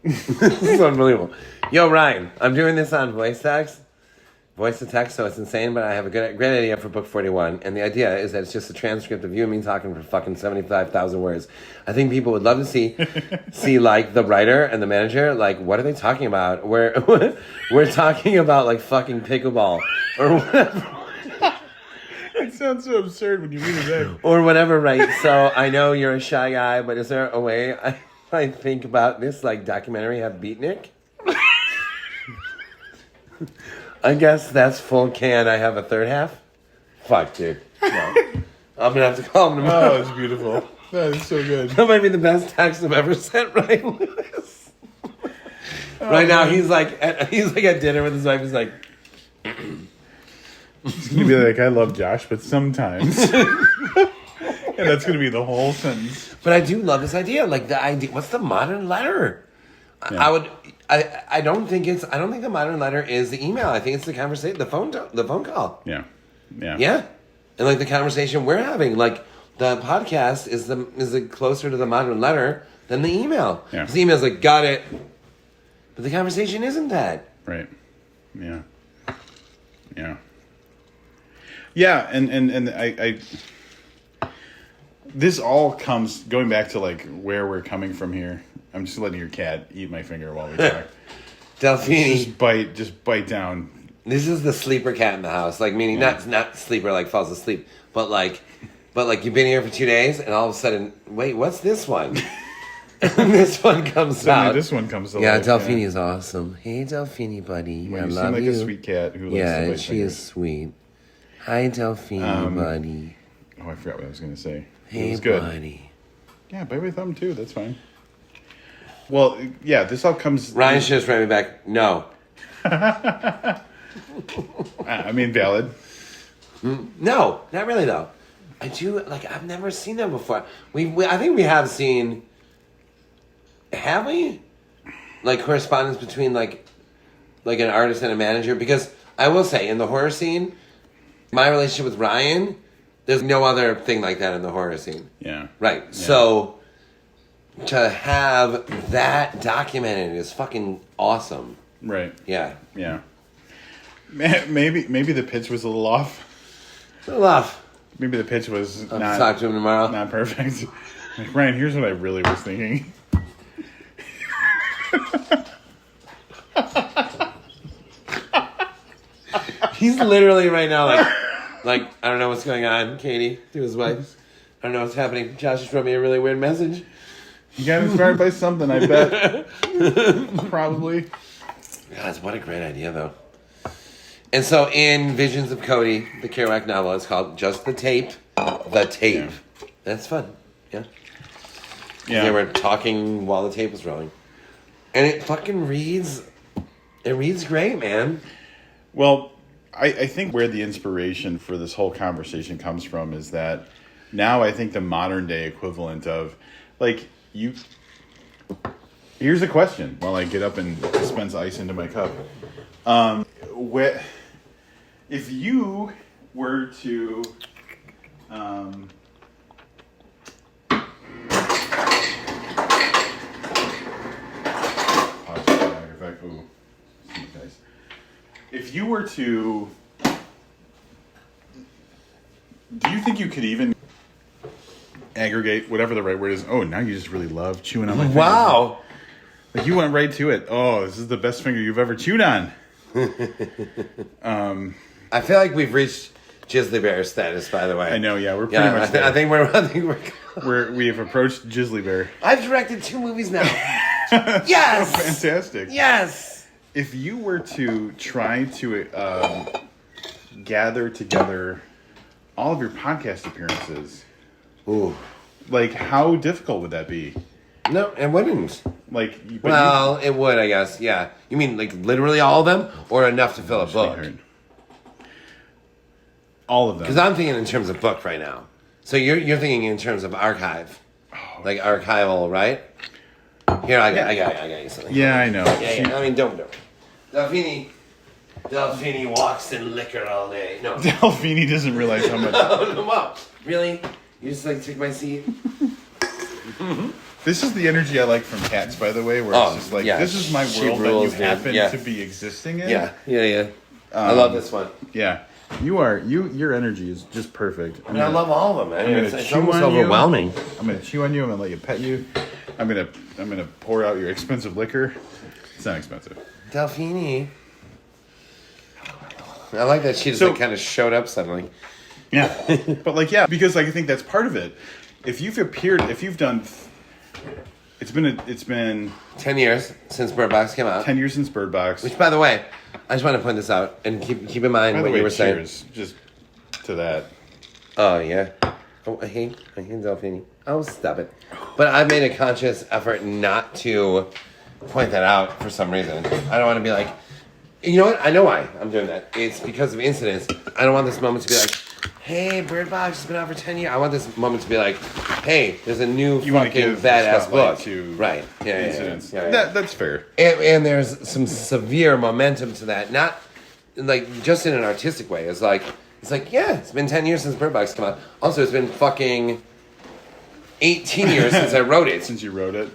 This is unbelievable. Yo, Ryan, I'm doing this on voice to text, so it's insane, but I have a great idea for book 41, and the idea is that it's just a transcript of you and me talking for fucking 75,000 words. I think people would love to see like the writer and the manager, like, what are they talking about? We're talking about like fucking pickleball or whatever. It sounds so absurd when you read it out. Or whatever, right? So I know you're a shy guy, but is there a way I think about this like documentary have Beatnik? I guess that's full can. I have a third half. Fuck, dude. No. I'm gonna have to call him tomorrow. Oh, it's beautiful. That is so good. That might be the best text I've ever sent Ryan Lewis. Right now, he's like at dinner with his wife. He's like, it's gonna be like, I love Josh, but sometimes, and that's gonna be the whole sentence. but I do love this idea. Like the idea. What's the modern letter? Yeah. I don't think the modern letter is the email. I think it's the conversation, the phone call. Yeah. Yeah, and like the conversation we're having, like the podcast is closer to the modern letter than the email. Yeah. 'Cause the email's like, got it, but the conversation isn't that. Right. Yeah. Yeah. Yeah, and I this all comes going back to like where we're coming from here. I'm just letting your cat eat my finger while we talk. Delphini, just bite down. this is the sleeper cat in the house. Like meaning not sleeper like falls asleep, but like you've been here for 2 days and all of a sudden, wait, what's this one? And this one comes Suddenly out. this one comes to Yeah, life. Delphini is awesome. Hey, Delphini, buddy. Well, I you love seem like you. a sweet cat who likes to Yeah, bite she fingers. is sweet. Hi, Delphini, buddy. Oh, I forgot what I was going to say. It Hey, was good. buddy. Yeah, bite my thumb too. That's fine. Well, yeah, this all comes. Ryan should just write me back. No. I mean, valid. No, not really, though. I do, like, I've never seen that before. I think we have seen, have we? Like, correspondence between, like an artist and a manager? Because I will say, in the horror scene, my relationship with Ryan, there's no other thing like that in the horror scene. Yeah. Right. Yeah. So, to have that documented is fucking awesome. Right. Yeah. Yeah. Maybe the pitch was a little off. Love. Maybe the pitch was I'll talk to him tomorrow. not perfect. Like, Ryan, here's what I really was thinking. He's literally right now like I don't know what's going on, Katie, to his wife. I don't know what's happening. Josh just wrote me a really weird message. You got inspired by something, I bet. Probably. God, what a great idea, though. And so in Visions of Cody, the Kerouac novel, it's called Just the Tape. The Tape. Yeah. That's fun. Yeah. Yeah. They were talking while the tape was rolling. And it fucking reads... It reads great, man. Well, I think where the inspiration for this whole conversation comes from is that now I think the modern day equivalent of, like, you... Here's a question while I get up and dispense ice into my cup. If you were to... If you were to... Do you think you could even aggregate, whatever the right word is? Oh, now you just really love chewing on my finger. Wow. Like, you went right to it. Oh, this is the best finger you've ever chewed on. I feel like we've reached Grizzly Bear status, by the way. I know, yeah, we're pretty much there. I think we're We have approached Grizzly Bear. I've directed 2 movies now. Yes! Oh, fantastic. Yes! If you were to try to gather together all of your podcast appearances, Ooh. like, how difficult would that be? No, it wouldn't. Like, It would, I guess, yeah. You mean, like, literally all of them? Or enough to fill a book? All of them. Because I'm thinking in terms of book right now. So you're thinking in terms of archive. Like archival, right? Here, I got you something. Yeah, I know. Yeah. I mean, don't. Delphini walks in liquor all day. No. Delphini doesn't realize how much. No, Mom. Really? You just like took my seat? This is the energy I like from cats, by the way, where it's just like, this is my world rules, that you happen to be existing in. Yeah. I love this one. Yeah. Your energy is just perfect. I love all of them, man. It's almost overwhelming. I'm going to chew on you. I'm going to let you pet you. I'm gonna pour out your expensive liquor. It's not expensive. Delphini. I like that she just kind of showed up suddenly. Yeah. But because I think that's part of it. If you've done... It's been 10 years since Bird Box came out. 10 years since Bird Box. Which, by the way, I just want to point this out and keep in mind what you were saying. Just to that. Oh yeah. Oh, I hate Delphini. Oh, stop it. But I've made a conscious effort not to point that out for some reason. I don't want to be like, you know what? I know why I'm doing that. It's because of incidents. I don't want this moment to be like, hey, Bird Box has been out for 10 years. I want this moment to be like, hey, there's a new fucking badass book. Right. Incidents. Yeah. That's fair. And there's some severe momentum to that. Not like just in an artistic way. It's like, it's been 10 years since Bird Box came out. Also, it's been fucking 18 years since I wrote it. Since you wrote it.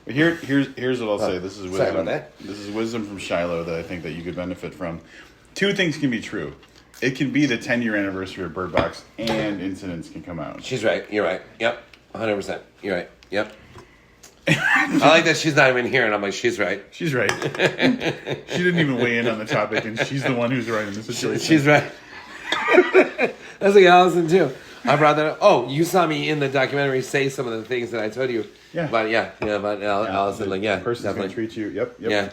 Here's what I'll say. This is wisdom. Sorry about that. This is wisdom from Shiloh that I think that you could benefit from. Two things can be true. It can be the 10-year anniversary of Bird Box, and incidents can come out. She's right. You're right. Yep. 100%. You're right. Yep. I like that she's not even here, and I'm like, she's right. She's right. She didn't even weigh in on the topic, and she's the one who's right in this situation. She's right. That's like Allison, too. I brought that up. Oh, you saw me in the documentary say some of the things that I told you. Yeah. About Allison. The person's going to treat you. Yep. Yeah.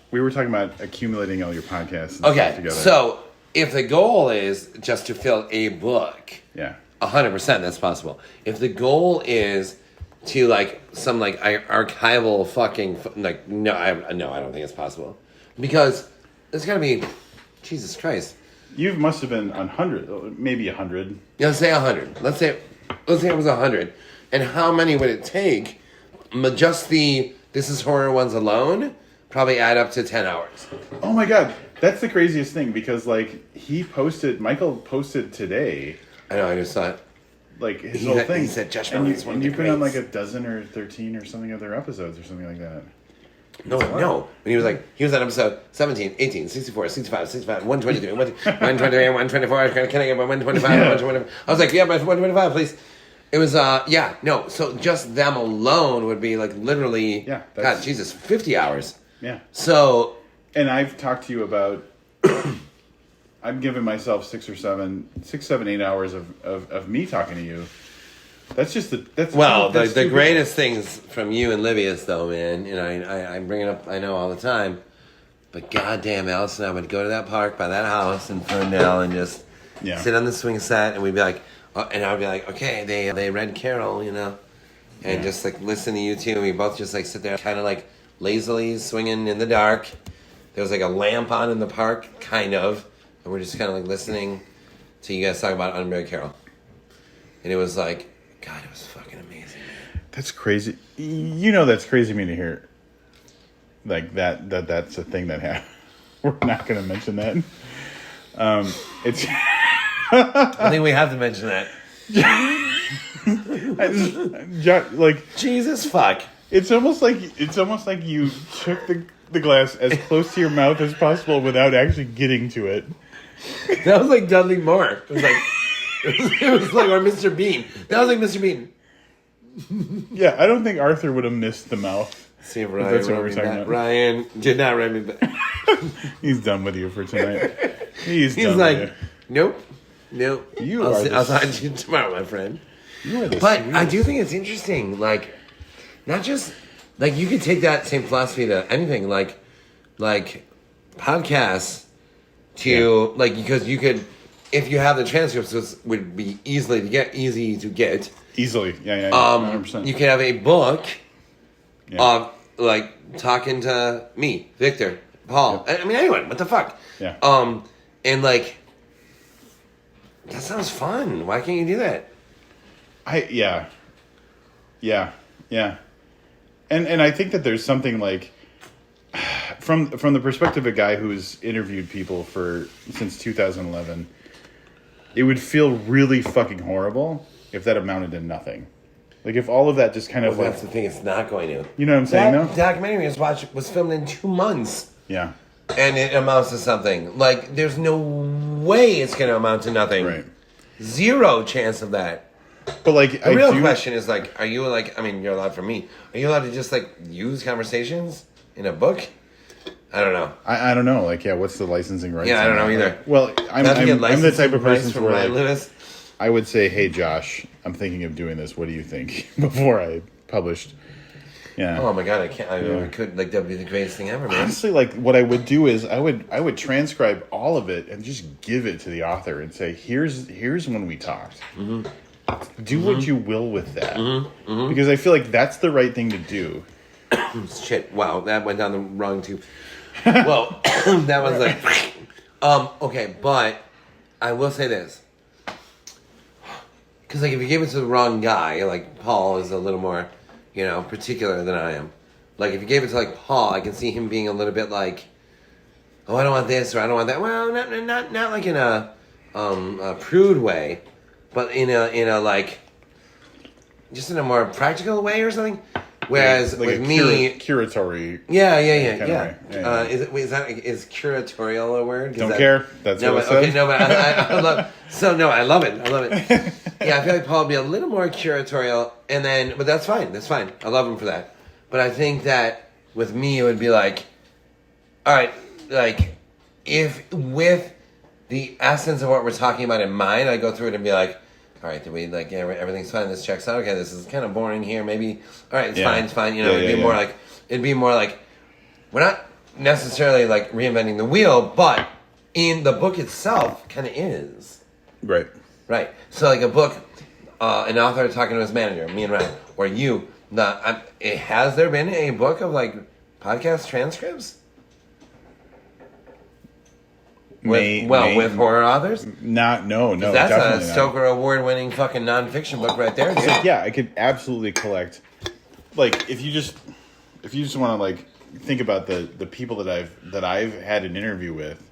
We were talking about accumulating all your podcasts and okay, stuff together. So if the goal is just to fill a book, 100% that's possible. If the goal is to some archival fucking no, I don't think it's possible because it's gonna be Jesus Christ. You must have been 100, maybe 100. Yeah, let's say 100. Let's say it was 100. And how many would it take? Just the This Is Horror ones alone probably add up to 10 hours. Oh my god, that's the craziest thing because Michael posted today. I know, I just saw it. His whole thing. He said Josh and Miller you've been on a dozen or 13 or something of their episodes or something like that. No. When he was on episode 17, 18, 64, 65, 65, 123, 123, 124. Can I get 125? Yeah. 125? I was like, yeah, but 125, please. It was, no. So just them alone would be literally, God, Jesus, 50 hours. Yeah. So. And I've talked to you about, I'm giving myself 6, 7, 8 hours of me talking to you. That's just the greatest things from you and Livius, though, man. You know, I bring it up, I know all the time, but goddamn, Alice and I would go to that park by that house in Ferndale and just sit on the swing set, and we'd be like, and I would be like, okay, they read Carol, you know, and just listen to you two, and we both just sit there, kind of lazily swinging in the dark. There was a lamp on in the park, kind of, and we're just kind of listening to you guys talk about Unburied Carol, and it was God, it was fucking amazing, man. That's crazy. You know that's crazy to me to hear. That's a thing that happened. We're not going to mention that. It's. I think we have to mention that. Jesus fuck. It's almost like you took the glass as close to your mouth as possible without actually getting to it. That was Dudley Moore. It was it was or Mr. Bean. That was Mr. Bean. Yeah, I don't think Arthur would have missed the mouth. See, Ryan, that's what we're talking about. Ryan did not write me back. He's done with you for tonight. He's done with you. Nope. I'll talk to you tomorrow, my friend. But I do think it's interesting. Not just you could take that same philosophy to anything. Podcasts to because you could. If you have the transcripts, this would be easy to get. Easily, yeah, 100%. You could have a book of talking to me, Victor, Paul. Yep. I mean, anyone. What the fuck? Yeah. And that sounds fun. Why can't you do that? Yeah. And I think that there's something from the perspective of a guy who's interviewed people since 2011. It would feel really fucking horrible if that amounted to nothing. Like, if all of that just kind of Well, that's the thing. It's not going to. You know what I'm saying, That though? documentary was filmed in 2 months. Yeah. And it amounts to something. Like, there's no way it's going to amount to nothing. Right. 0 chance of that. But, like, The real question is, like, are you, like, I mean, you're allowed for me. Are you allowed to just, like, use conversations in a book? I don't know. I don't know. Like, yeah, what's the licensing rights? Yeah, I don't know either. Well, I'm the type of person from where, like, I would say, hey, Josh, I'm thinking of doing this. What do you think? Before I published. Yeah. Oh my god, I can't. I could, like, that would be the greatest thing ever, man. Honestly, like, what I would do is I would transcribe all of it and just give it to the author and say, here's when we talked. Mm-hmm. Do what you will with that. Mm-hmm. Mm-hmm. Because I feel like that's the right thing to do. Shit, wow, that went down the wrong tube. Well, that was like... okay, but I will say this. Because, like, if you gave it to the wrong guy, like, Paul is a little more, you know, particular than I am. Like, if you gave it to, like, Paul, I can see him being a little bit like, oh, I don't want this or I don't want that. Well, not like in a prude way, but in a like, just in a more practical way or something. Whereas like with me, curatory. Yeah. Is curatorial a word? Don't care. That's what I said. Okay, no, but I love. So no, I love it. Yeah, I feel like Paul would be a little more curatorial, but that's fine. That's fine. I love him for that. But I think that with me, it would be like, all right, like, if with the essence of what we're talking about in mind, I go through it and be like, all right, did we, like, yeah, everything's fine, this checks out, okay, this is kind of boring here, maybe, all right, it's fine, you know, it'd be more like, we're not necessarily, like, reinventing the wheel, but in the book itself, kind of is. Right. So, like, a book, an author talking to his manager, me and Ryan, or you, has there been a book of, like, podcast transcripts? With horror authors? No. That's a Stoker Award-winning fucking nonfiction book right there, dude. So, yeah, I could absolutely collect. Like, if you just want to, like, think about the people that I've had an interview with.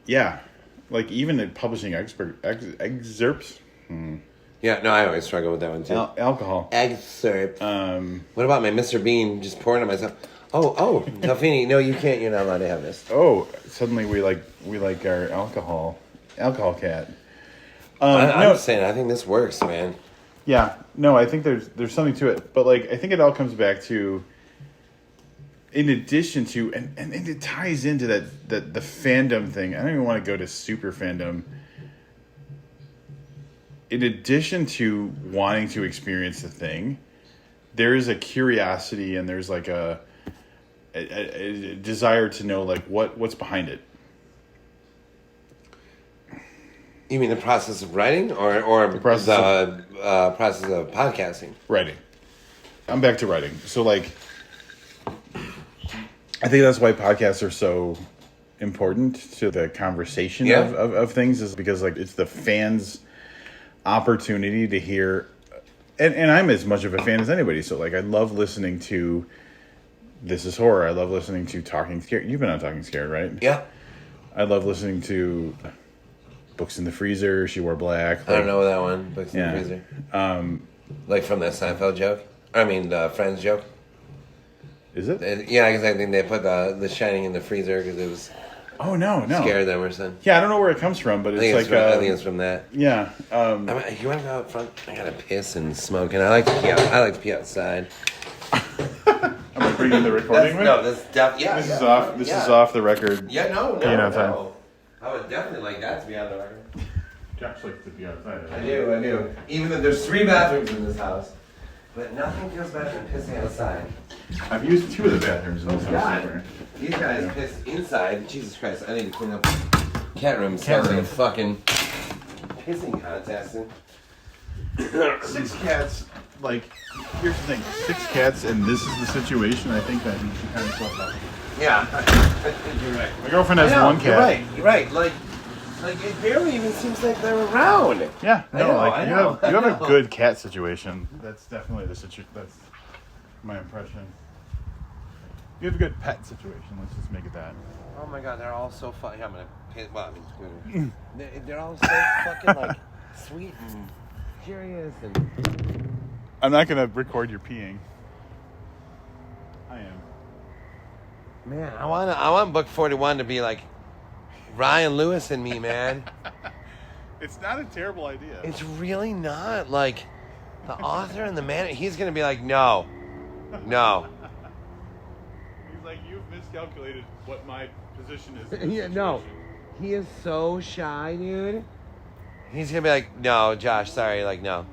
Yeah, like, even in publishing excerpts. Yeah, no, I always struggle with that one too. Alcohol excerpt. What about my Mr. Bean just pouring on myself? Oh, Delfini, no, you can't. You're not allowed to have this. Oh, suddenly we like our alcohol cat. I'm just saying, I think this works, man. Yeah, no, I think there's something to it, but, like, I think it all comes back to, in addition to, and it ties into that the fandom thing. I don't even want to go to super fandom. In addition to wanting to experience the thing, there is a curiosity and there's, like, a desire to know, like, what's behind it. You mean the process of writing, or the process of podcasting? Writing. I'm back to writing. So, like, I think that's why podcasts are so important to the conversation of things, is because, like, it's the fans' opportunity to hear, and I'm as much of a fan as anybody. So, like, I love listening to This Is Horror. I love listening to Talking Scared. You've been on Talking Scared, right? Yeah. I love listening to Books in the Freezer. She Wore Black. Like, I don't know that one. Books in the Freezer. Like from the Seinfeld joke. I mean, the Friends joke. Is it? Yeah, because I think they put the Shining in the freezer because it was. Oh no! Scared them or something. Yeah, I don't know where it comes from, but it's like I think it's from that. Yeah. You want to go out front? I gotta piss and smoke, and I like to pee outside. Am I bringing the recording? No, this is off. This is off the record. Yeah, no. Time. I would definitely like that to be on the record. Josh likes to be outside. I do. Even though there's 3 bathrooms in this house, but nothing feels better than pissing outside. I've used 2 of the bathrooms in this house. God. These guys piss inside. Jesus Christ! I need to clean up. Cat room smells like a fucking pissing contest. 6 cats. Like, here's the thing: 6 cats, and this is the situation. I think that you should kind of sort out. Yeah, you're right. My girlfriend has 1 cat. You're right. Like it barely even seems like they're around. Yeah, no, I know. You have a good cat situation. That's definitely the situation. That's my impression. You have a good pet situation. Let's just make it that. Oh my God, they're all so fun. I'm gonna piss. Well, I mean, they're all so fucking like sweet and curious. And I'm not going to record your peeing. I am. man, I want book 41 to be like Ryan Lewis and me, man. It's not a terrible idea. It's really not. Like, the author and the man, he's going to be like, no. He's like, you've miscalculated what my position is. In this situation. He is so shy, dude. He's going to be like, no, Josh, sorry, like, no.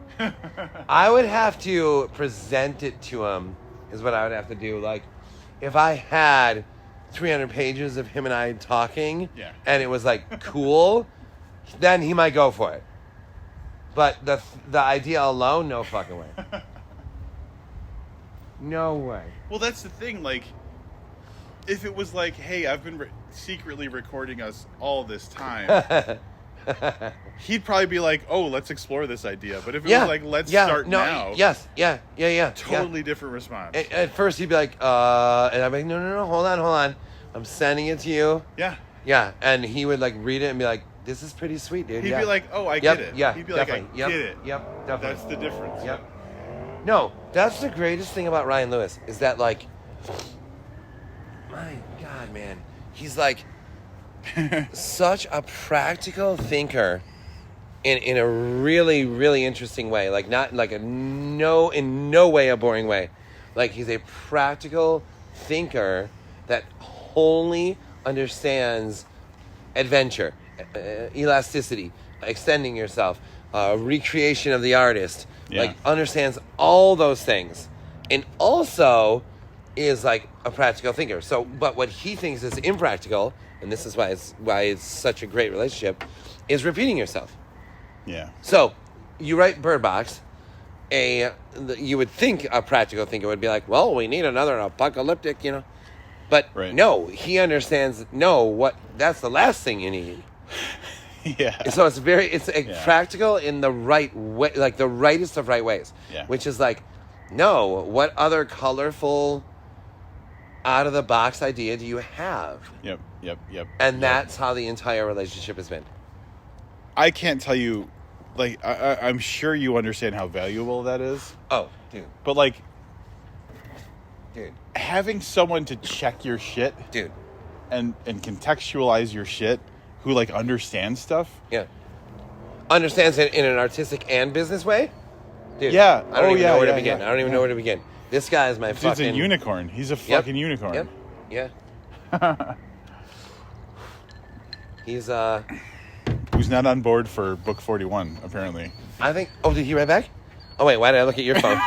I would have to present it to him, is what I would have to do. Like, if I had 300 pages of him and I talking, and it was, like, cool, then he might go for it. But the idea alone, no fucking way. No way. Well, that's the thing. Like, if it was like, hey, I've been secretly recording us all this time, he'd probably be like, oh, let's explore this idea. But if it was like, let's start now. Totally different response. At first, he'd be like, and I'd be like, no, hold on. I'm sending it to you. Yeah. Yeah. And he would, like, read it and be like, this is pretty sweet, dude. He'd be like, oh, I get it. Yeah, He'd be definitely. like, I get it. Yep, definitely. That's the difference. Yep. No, that's the greatest thing about Ryan Lewis is that, like, my God, man. He's, like, such a practical thinker in a really, really interesting way. Like, not like in no way a boring way. Like, he's a practical thinker that wholly understands adventure, elasticity, extending yourself, recreation of the artist, like understands all those things, and also is like a practical thinker. So, but what he thinks is impractical, and this is why it's such a great relationship, is repeating yourself. Yeah. So, you write Bird Box. You would think a practical thinker would be like, well, we need another apocalyptic, But no, he understands. No, that's the last thing you need. Yeah. So it's practical in the right way, like the rightest of right ways. Yeah. Which is like, no, what other colorful, out of the box idea do you have? Yep. And that's how the entire relationship has been. I can't tell you, like, I'm sure you understand how valuable that is. Oh, dude. But like, dude, having someone to check your shit, dude, and contextualize your shit, who like understands stuff, understands it in an artistic and business way, dude. Yeah, I don't even know where to begin. I don't even know where to begin. This guy is my fucking. He's a unicorn. He's a fucking unicorn. Yep. Yeah. He's Who's not on board for book 41? Apparently. I think. Oh, did he write back? Oh wait, why did I look at your phone?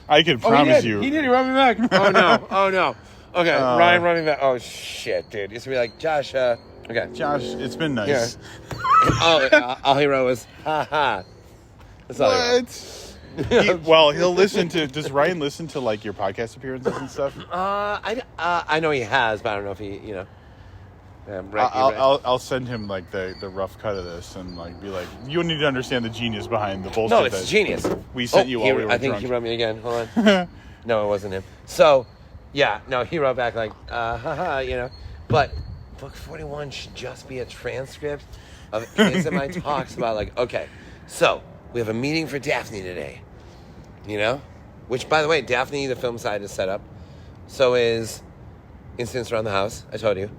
I can promise you. He did. He wrote me back. Oh no. Okay, Ryan wrote me back. Oh shit, dude. It's gonna be like, Josh. Okay. Josh, it's been nice. Yeah. All he wrote was, ha ha. That's all he wrote. He'll listen to. Does Ryan listen to like your podcast appearances and stuff? I know he has, but I don't know if he, I'll send him like the rough cut of this and like be like, you need to understand the genius behind the bullshit. No, it's genius. We sent you while we were I think drunk. he wrote me again. Hold on. No, it wasn't him. So, yeah, no, he wrote back like, haha, But book 41 should just be a transcript of his and my talks about like, okay, so we have a meeting for Daphne today, Which, by the way, Daphne, the film side, is set up. So is Incidents Around the House, I told you.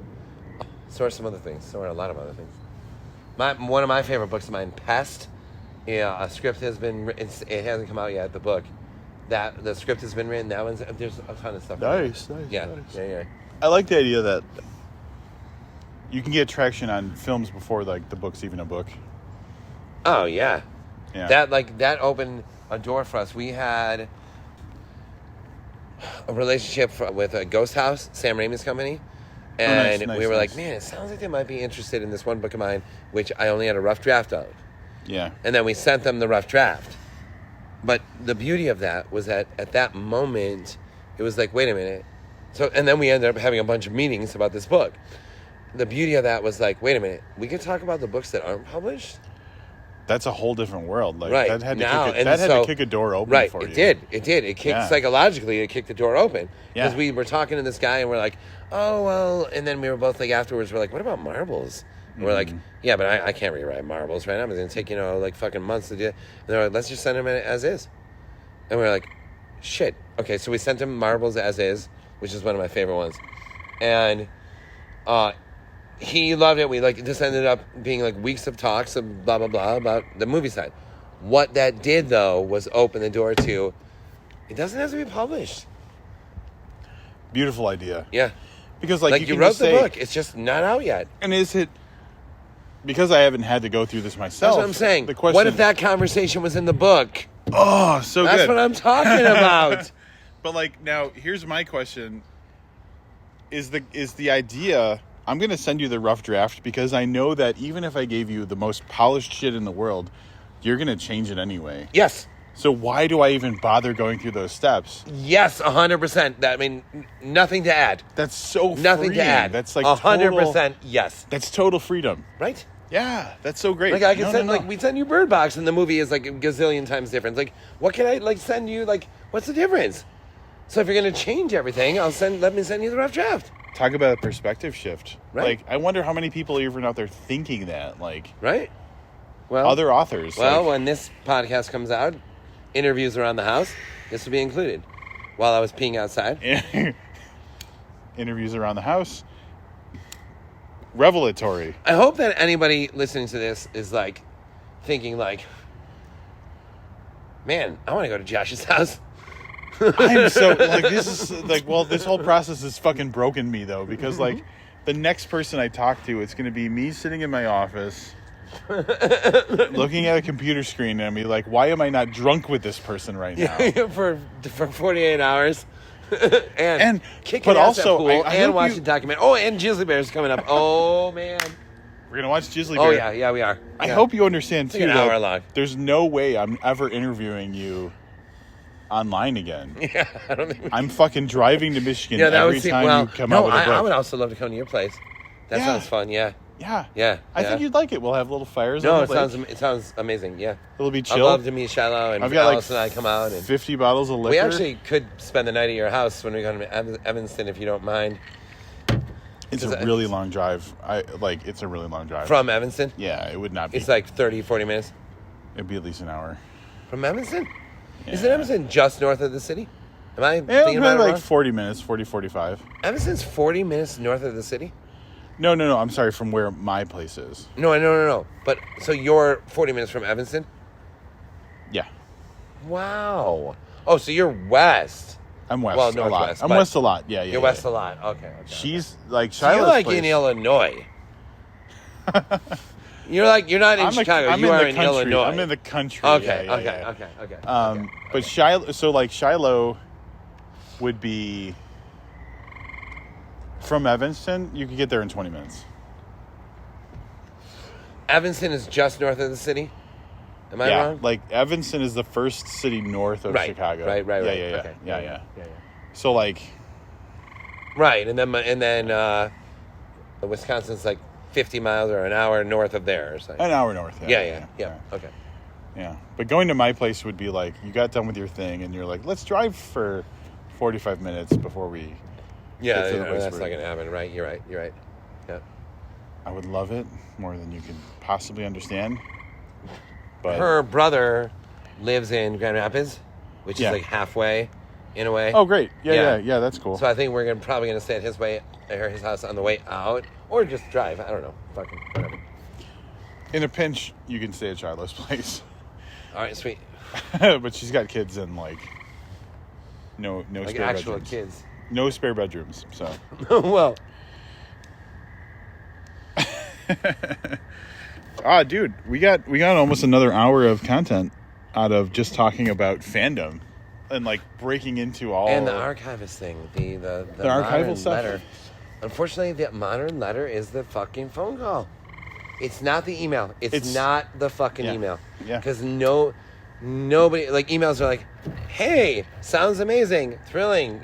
So are some other things. So are a lot of other things. One of my favorite books of mine, Pest. Yeah, a script has been written. It hasn't come out yet, the book. The script has been written. That one's, there's a ton of stuff. Nice. Yeah. I like the idea that you can get traction on films before like the book's even a book. Oh yeah. That opened a door for us. We had a relationship with a Ghost House, Sam Raimi's company. And we were like, man, it sounds like they might be interested in this one book of mine, which I only had a rough draft of. Yeah. And then we sent them the rough draft. But the beauty of that was that at that moment, it was like, wait a minute. So, and then we ended up having a bunch of meetings about this book. The beauty of that was like, wait a minute, we could talk about the books that aren't published? That's a whole different world. Like, right. That had to kick a door open for you. It did. It kicked, psychologically, it kicked the door open. Because we were talking to this guy and we're like, oh, well, and then we were both like, afterwards, we're like, what about marbles? And we're like, yeah, but I can't rewrite Marbles right now. It's going to take, like fucking months to do it. And they're like, let's just send him as is. And we're like, shit. Okay, so we sent him Marbles as is, which is one of my favorite ones. And he loved it. We just ended up being like weeks of talks of blah, blah, blah about the movie side. What that did, though, was open the door to, it doesn't have to be published. Beautiful idea. Yeah. Because you wrote the book. It's just not out yet. And is it, because I haven't had to go through this myself. That's what I'm saying. The question, what if that conversation was in the book? Oh, so That's good. what I'm talking about. But now here's my question. Is the idea, I'm going to send you the rough draft because I know that even if I gave you the most polished shit in the world, you're going to change it anyway. Yes. So why do I even bother going through those steps? Yes, 100%. Nothing to add. That's so nothing freeing. to add. That's like 100% yes. That's total freedom. Right? Yeah, that's so great. I can send we send you Bird Box and the movie is like a gazillion times different. What can I send you? What's the difference? So if you're gonna change everything, let me send you the rough draft. Talk about a perspective shift. Right. I wonder how many people are even out there thinking that. Right? Well, other authors. Well, when this podcast comes out, interviews around the house, this will be included. While I was peeing outside. Interviews around the house. Revelatory. I hope that anybody listening to this is thinking man, I want to go to Josh's house. I'm so this is this whole process has fucking broken me though, because the next person I talk to, it's going to be me sitting in my office looking at a computer screen and be like, why am I not drunk with this person right now? for 48 hours. and kicking but ass also at pool I and watching documentary. Oh, and Grizzly Bear's coming up. Oh man, we're gonna watch Grizzly Bear. Oh yeah, we are. I hope you understand too. An hour long. There's no way I'm ever interviewing you online again. Yeah, I don't think I'm fucking driving to Michigan every time you come out with a book. I would also love to come to your place. That sounds fun. Yeah. Yeah. I think you'd like it. We'll have little fires. No, on it the lake. sounds amazing. Yeah. It'll be chill. I'd love to meet Shiloh and Alice and I come out and 50 bottles of liquor. We actually could spend the night at your house when we go to Evenson if you don't mind. It's a really long drive. It's a really long drive. From Evenson? Yeah, it would not be. It's 30, 40 minutes. It'd be at least an hour. From Evenson? Yeah. Isn't Evenson just north of the city? Am I thinking about it wrong? 40 minutes, 40, 45. Evanston's 40 minutes north of the city? No. I'm sorry, from where my place is. No. But, so you're 40 minutes from Evenson? Yeah. Wow. Oh, so you're west. I'm west. Well, a northwest. lot. I'm west a lot. Yeah. You're west a lot. Okay. She's so you're place. In Illinois. You're not in Chicago. You are in Illinois. I'm in the country. Okay. But Shiloh would be from Evanston. You could get there in 20 minutes. Evanston is just north of the city. Am I wrong? Evanston is the first city north of Chicago. Right. Yeah. So right, and then Wisconsin's 50 miles or an hour north of there or something. An hour north. Yeah. Okay. Yeah, but going to my place would be you got done with your thing and you're like, let's drive for 45 minutes before we. Yeah, that's not gonna happen. Right, you're right. Yeah. I would love it more than you could possibly understand. But her brother lives in Grand Rapids, which is halfway, in a way. Oh, great! Yeah, that's cool. So I think we're probably gonna stay at his house on the way out, or just drive. I don't know. Fucking whatever. In a pinch, you can stay at Shiloh's place. All right, sweet. But she's got kids and no spare actual bedrooms. Kids. No spare bedrooms. So. Well. Dude, we got almost another hour of content out of just talking about fandom and breaking into all and the archivist thing, the archival stuff. Letter. Unfortunately, the modern letter is the fucking phone call. It's not the email. It's not the fucking email. Yeah. Because nobody emails are hey, sounds amazing, thrilling,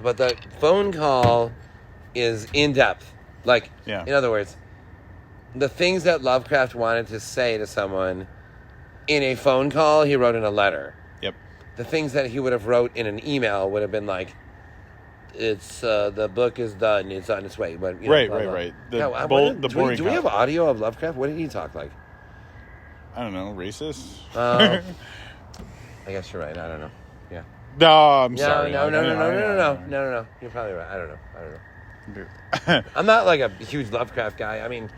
But the phone call is in depth. In other words, the things that Lovecraft wanted to say to someone in a phone call, he wrote in a letter. Yep. The things that he would have wrote in an email would have been it's the book is done. It's on its way. But Right. The boring. Do we have audio of Lovecraft? What did he talk like? I don't know. Racist. I guess you're right. I don't know. Yeah. No, I'm sorry. No. You're probably right. I don't know. I'm not like a huge Lovecraft guy. I mean,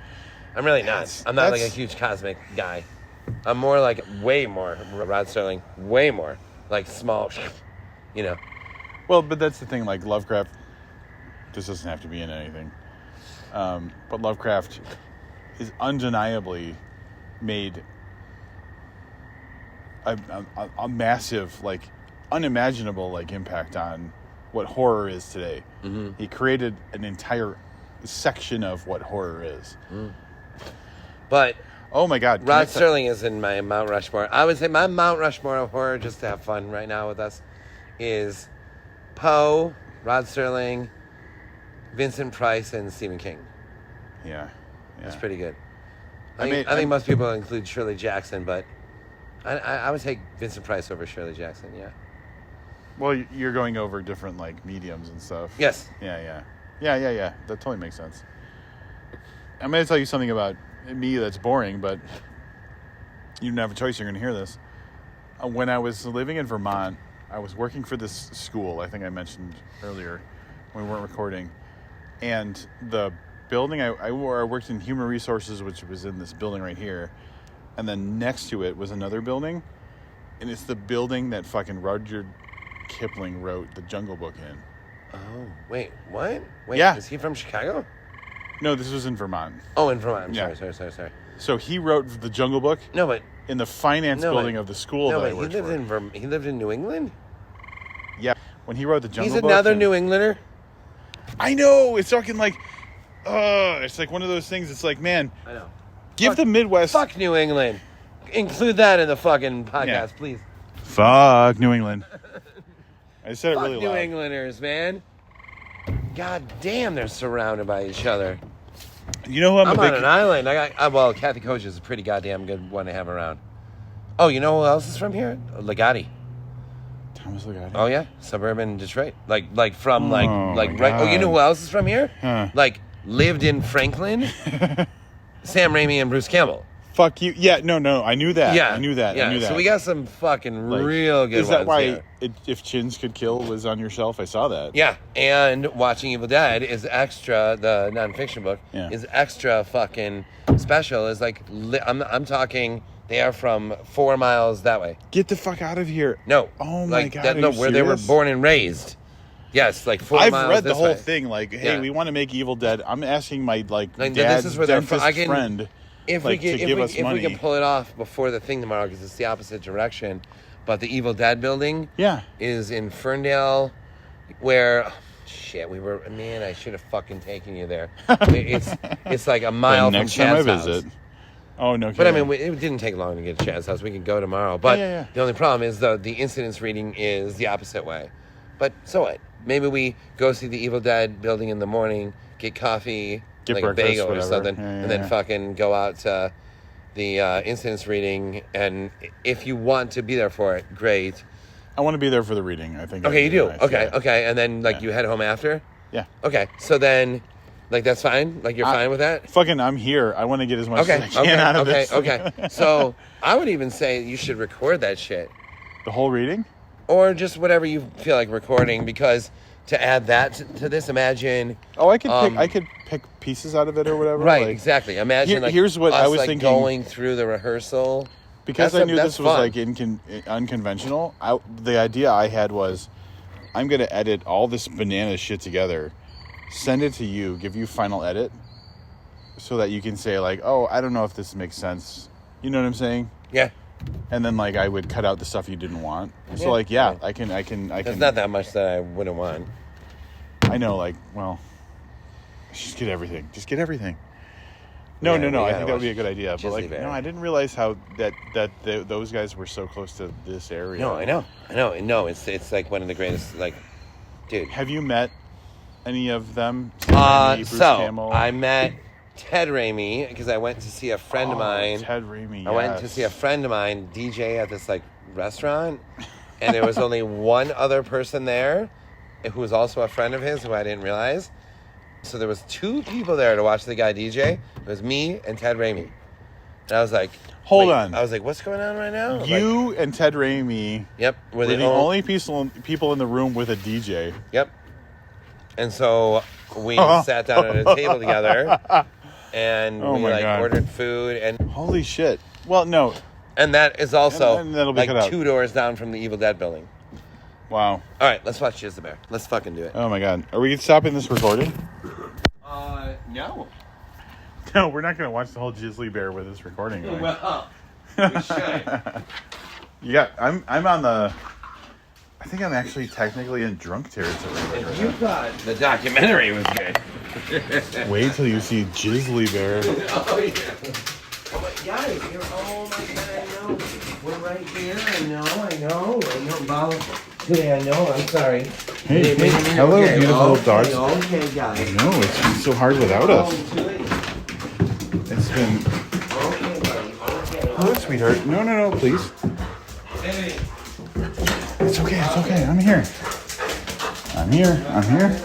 I'm really not. I'm not like a huge cosmic guy. I'm more like way more Rod Serling. Way more like small. You know. Well, but that's the thing. Like Lovecraft, this doesn't have to be in anything. But Lovecraft is undeniably made a massive, like, unimaginable, like, impact on what horror is today. Mm-hmm. He created an entire section of what horror is. Mm. But oh my God, Rod Serling is in my Mount Rushmore. I would say my Mount Rushmore of horror, just to have fun right now with us, is Poe, Rod Serling, Vincent Price, and Stephen King. Yeah. That's pretty good. I think most people include Shirley Jackson, but I would take Vincent Price over Shirley Jackson, yeah. Well, you're going over different, like, mediums and stuff. Yes. Yeah. That totally makes sense. I'm going to tell you something about me that's boring, but you don't have a choice. You're going to hear this. When I was living in Vermont, I was working for this school, I think I mentioned earlier when we weren't recording. And the building I worked in human resources, which was in this building right here. And then next to it was another building. And it's the building that fucking Rudyard Kipling wrote The Jungle Book in. Oh, wait, what? Wait, yeah. Is he from Chicago? No, this was in Vermont. Oh, in Vermont. I'm sorry. So he wrote The Jungle Book? No, but... in the finance building of the school that I worked for. He lived in New England? Yeah. When he wrote The Jungle Book... He's another New Englander? I know! It's fucking like... it's like one of those things. It's like, man... I know. Give the Midwest... Fuck New England. Include that in the fucking podcast, please. Fuck New England. I said it really loud. Fuck New Englanders, man. God damn, they're surrounded by each other. You know who I'm on an island. Well, Kathy Koch is a pretty goddamn good one to have around. Oh, you know who else is from here? Legati. Thomas Legati. Oh yeah, suburban Detroit. Like from right. Oh, you know who else is from here? Huh. Like lived in Franklin. Sam Raimi and Bruce Campbell. Fuck you. Yeah, no. I knew that. Yeah. I knew that. So we got some fucking real good ones. Is that why here. If Chins Could Kill was on your shelf? I saw that. Yeah, and Watching Evil Dead is extra. The nonfiction book is extra fucking special. Is like I'm talking. They are from 4 miles that way. Get the fuck out of here. No. Oh my God. Where they were born and raised. Yes, like 4 miles. I've read the whole way. thing. Like, hey, we want to make Evil Dead. I'm asking my dad's dentist friend. If we can pull it off before the thing tomorrow, because it's the opposite direction. But the Evil Dead building is in Ferndale, where I should have fucking taken you there. It's like a mile from Chad's house. Oh, no kidding. But I mean, it didn't take long to get to Chad's house. We can go tomorrow. But the only problem is the incidence reading is the opposite way. But so what? Maybe we go see the Evil Dead building in the morning, get coffee, get like a bagel whatever. or something, and then fucking go out to the incidence reading. And if you want to be there for it, great. I want to be there for the reading, I think. Okay, you do? Nice. Okay. And then, you head home after? Yeah. Okay, so then... that's fine? You're fine with that? Fucking, I'm here. I want to get as much as I can out of this. Okay. So, I would even say you should record that shit. The whole reading? Or just whatever you feel like recording, because to add that to this, imagine... Oh, I could pick pieces out of it or whatever. Right, exactly. Imagine, here's what I was thinking. Going through the rehearsal. Because I knew this was, unconventional, the idea I had was, I'm going to edit all this banana shit together, send it to you, give you final edit, so that you can say, oh, I don't know if this makes sense. You know what I'm saying? Yeah. And then, I would cut out the stuff you didn't want. So, I can... There's not that much that I wouldn't want. I know, just get everything. Just get everything. No. I think that would be a good idea. But, I didn't realize how those guys were so close to this area. No, I know. No, it's one of the greatest, dude. Have you met any of them? Bruce Campbell? I met Ted Raimi because I went to see a friend of mine. Ted Raimi, yes. I went to see a friend of mine DJ at this restaurant, and there was only one other person there, who was also a friend of his who I didn't realize. So there was 2 people there to watch the guy DJ. It was me and Ted Raimi. And I was like, Hold on. I was like, what's going on right now? You and Ted Raimi were the only people in the room with a DJ. Yep. And so we sat down at a table together and we ordered food and holy shit. Well, no. And that is also and that'll be like 2 doors down from the Evil Dead building. Wow. All right, let's watch Jizz the Bear. Let's fucking do it. Oh my god. Are we stopping this recording? No. No, we're not going to watch the whole Jizzly Bear with this recording. Right? Well, we should. I'm on the... I think I'm actually technically in drunk territory. If you thought the documentary was good. Wait till you see Jizzly Bear. Oh, yeah. Oh, my guys, oh my god, I know. We're right here. I know. Bob. Today, I know. I'm sorry. Hey, hello, okay. beautiful little dogs. Okay, guys. I know, it's been so hard without us. It's been... Okay, buddy. Okay. Hello, sweetheart. No, please. Hey. It's okay. I'm here. I'm here.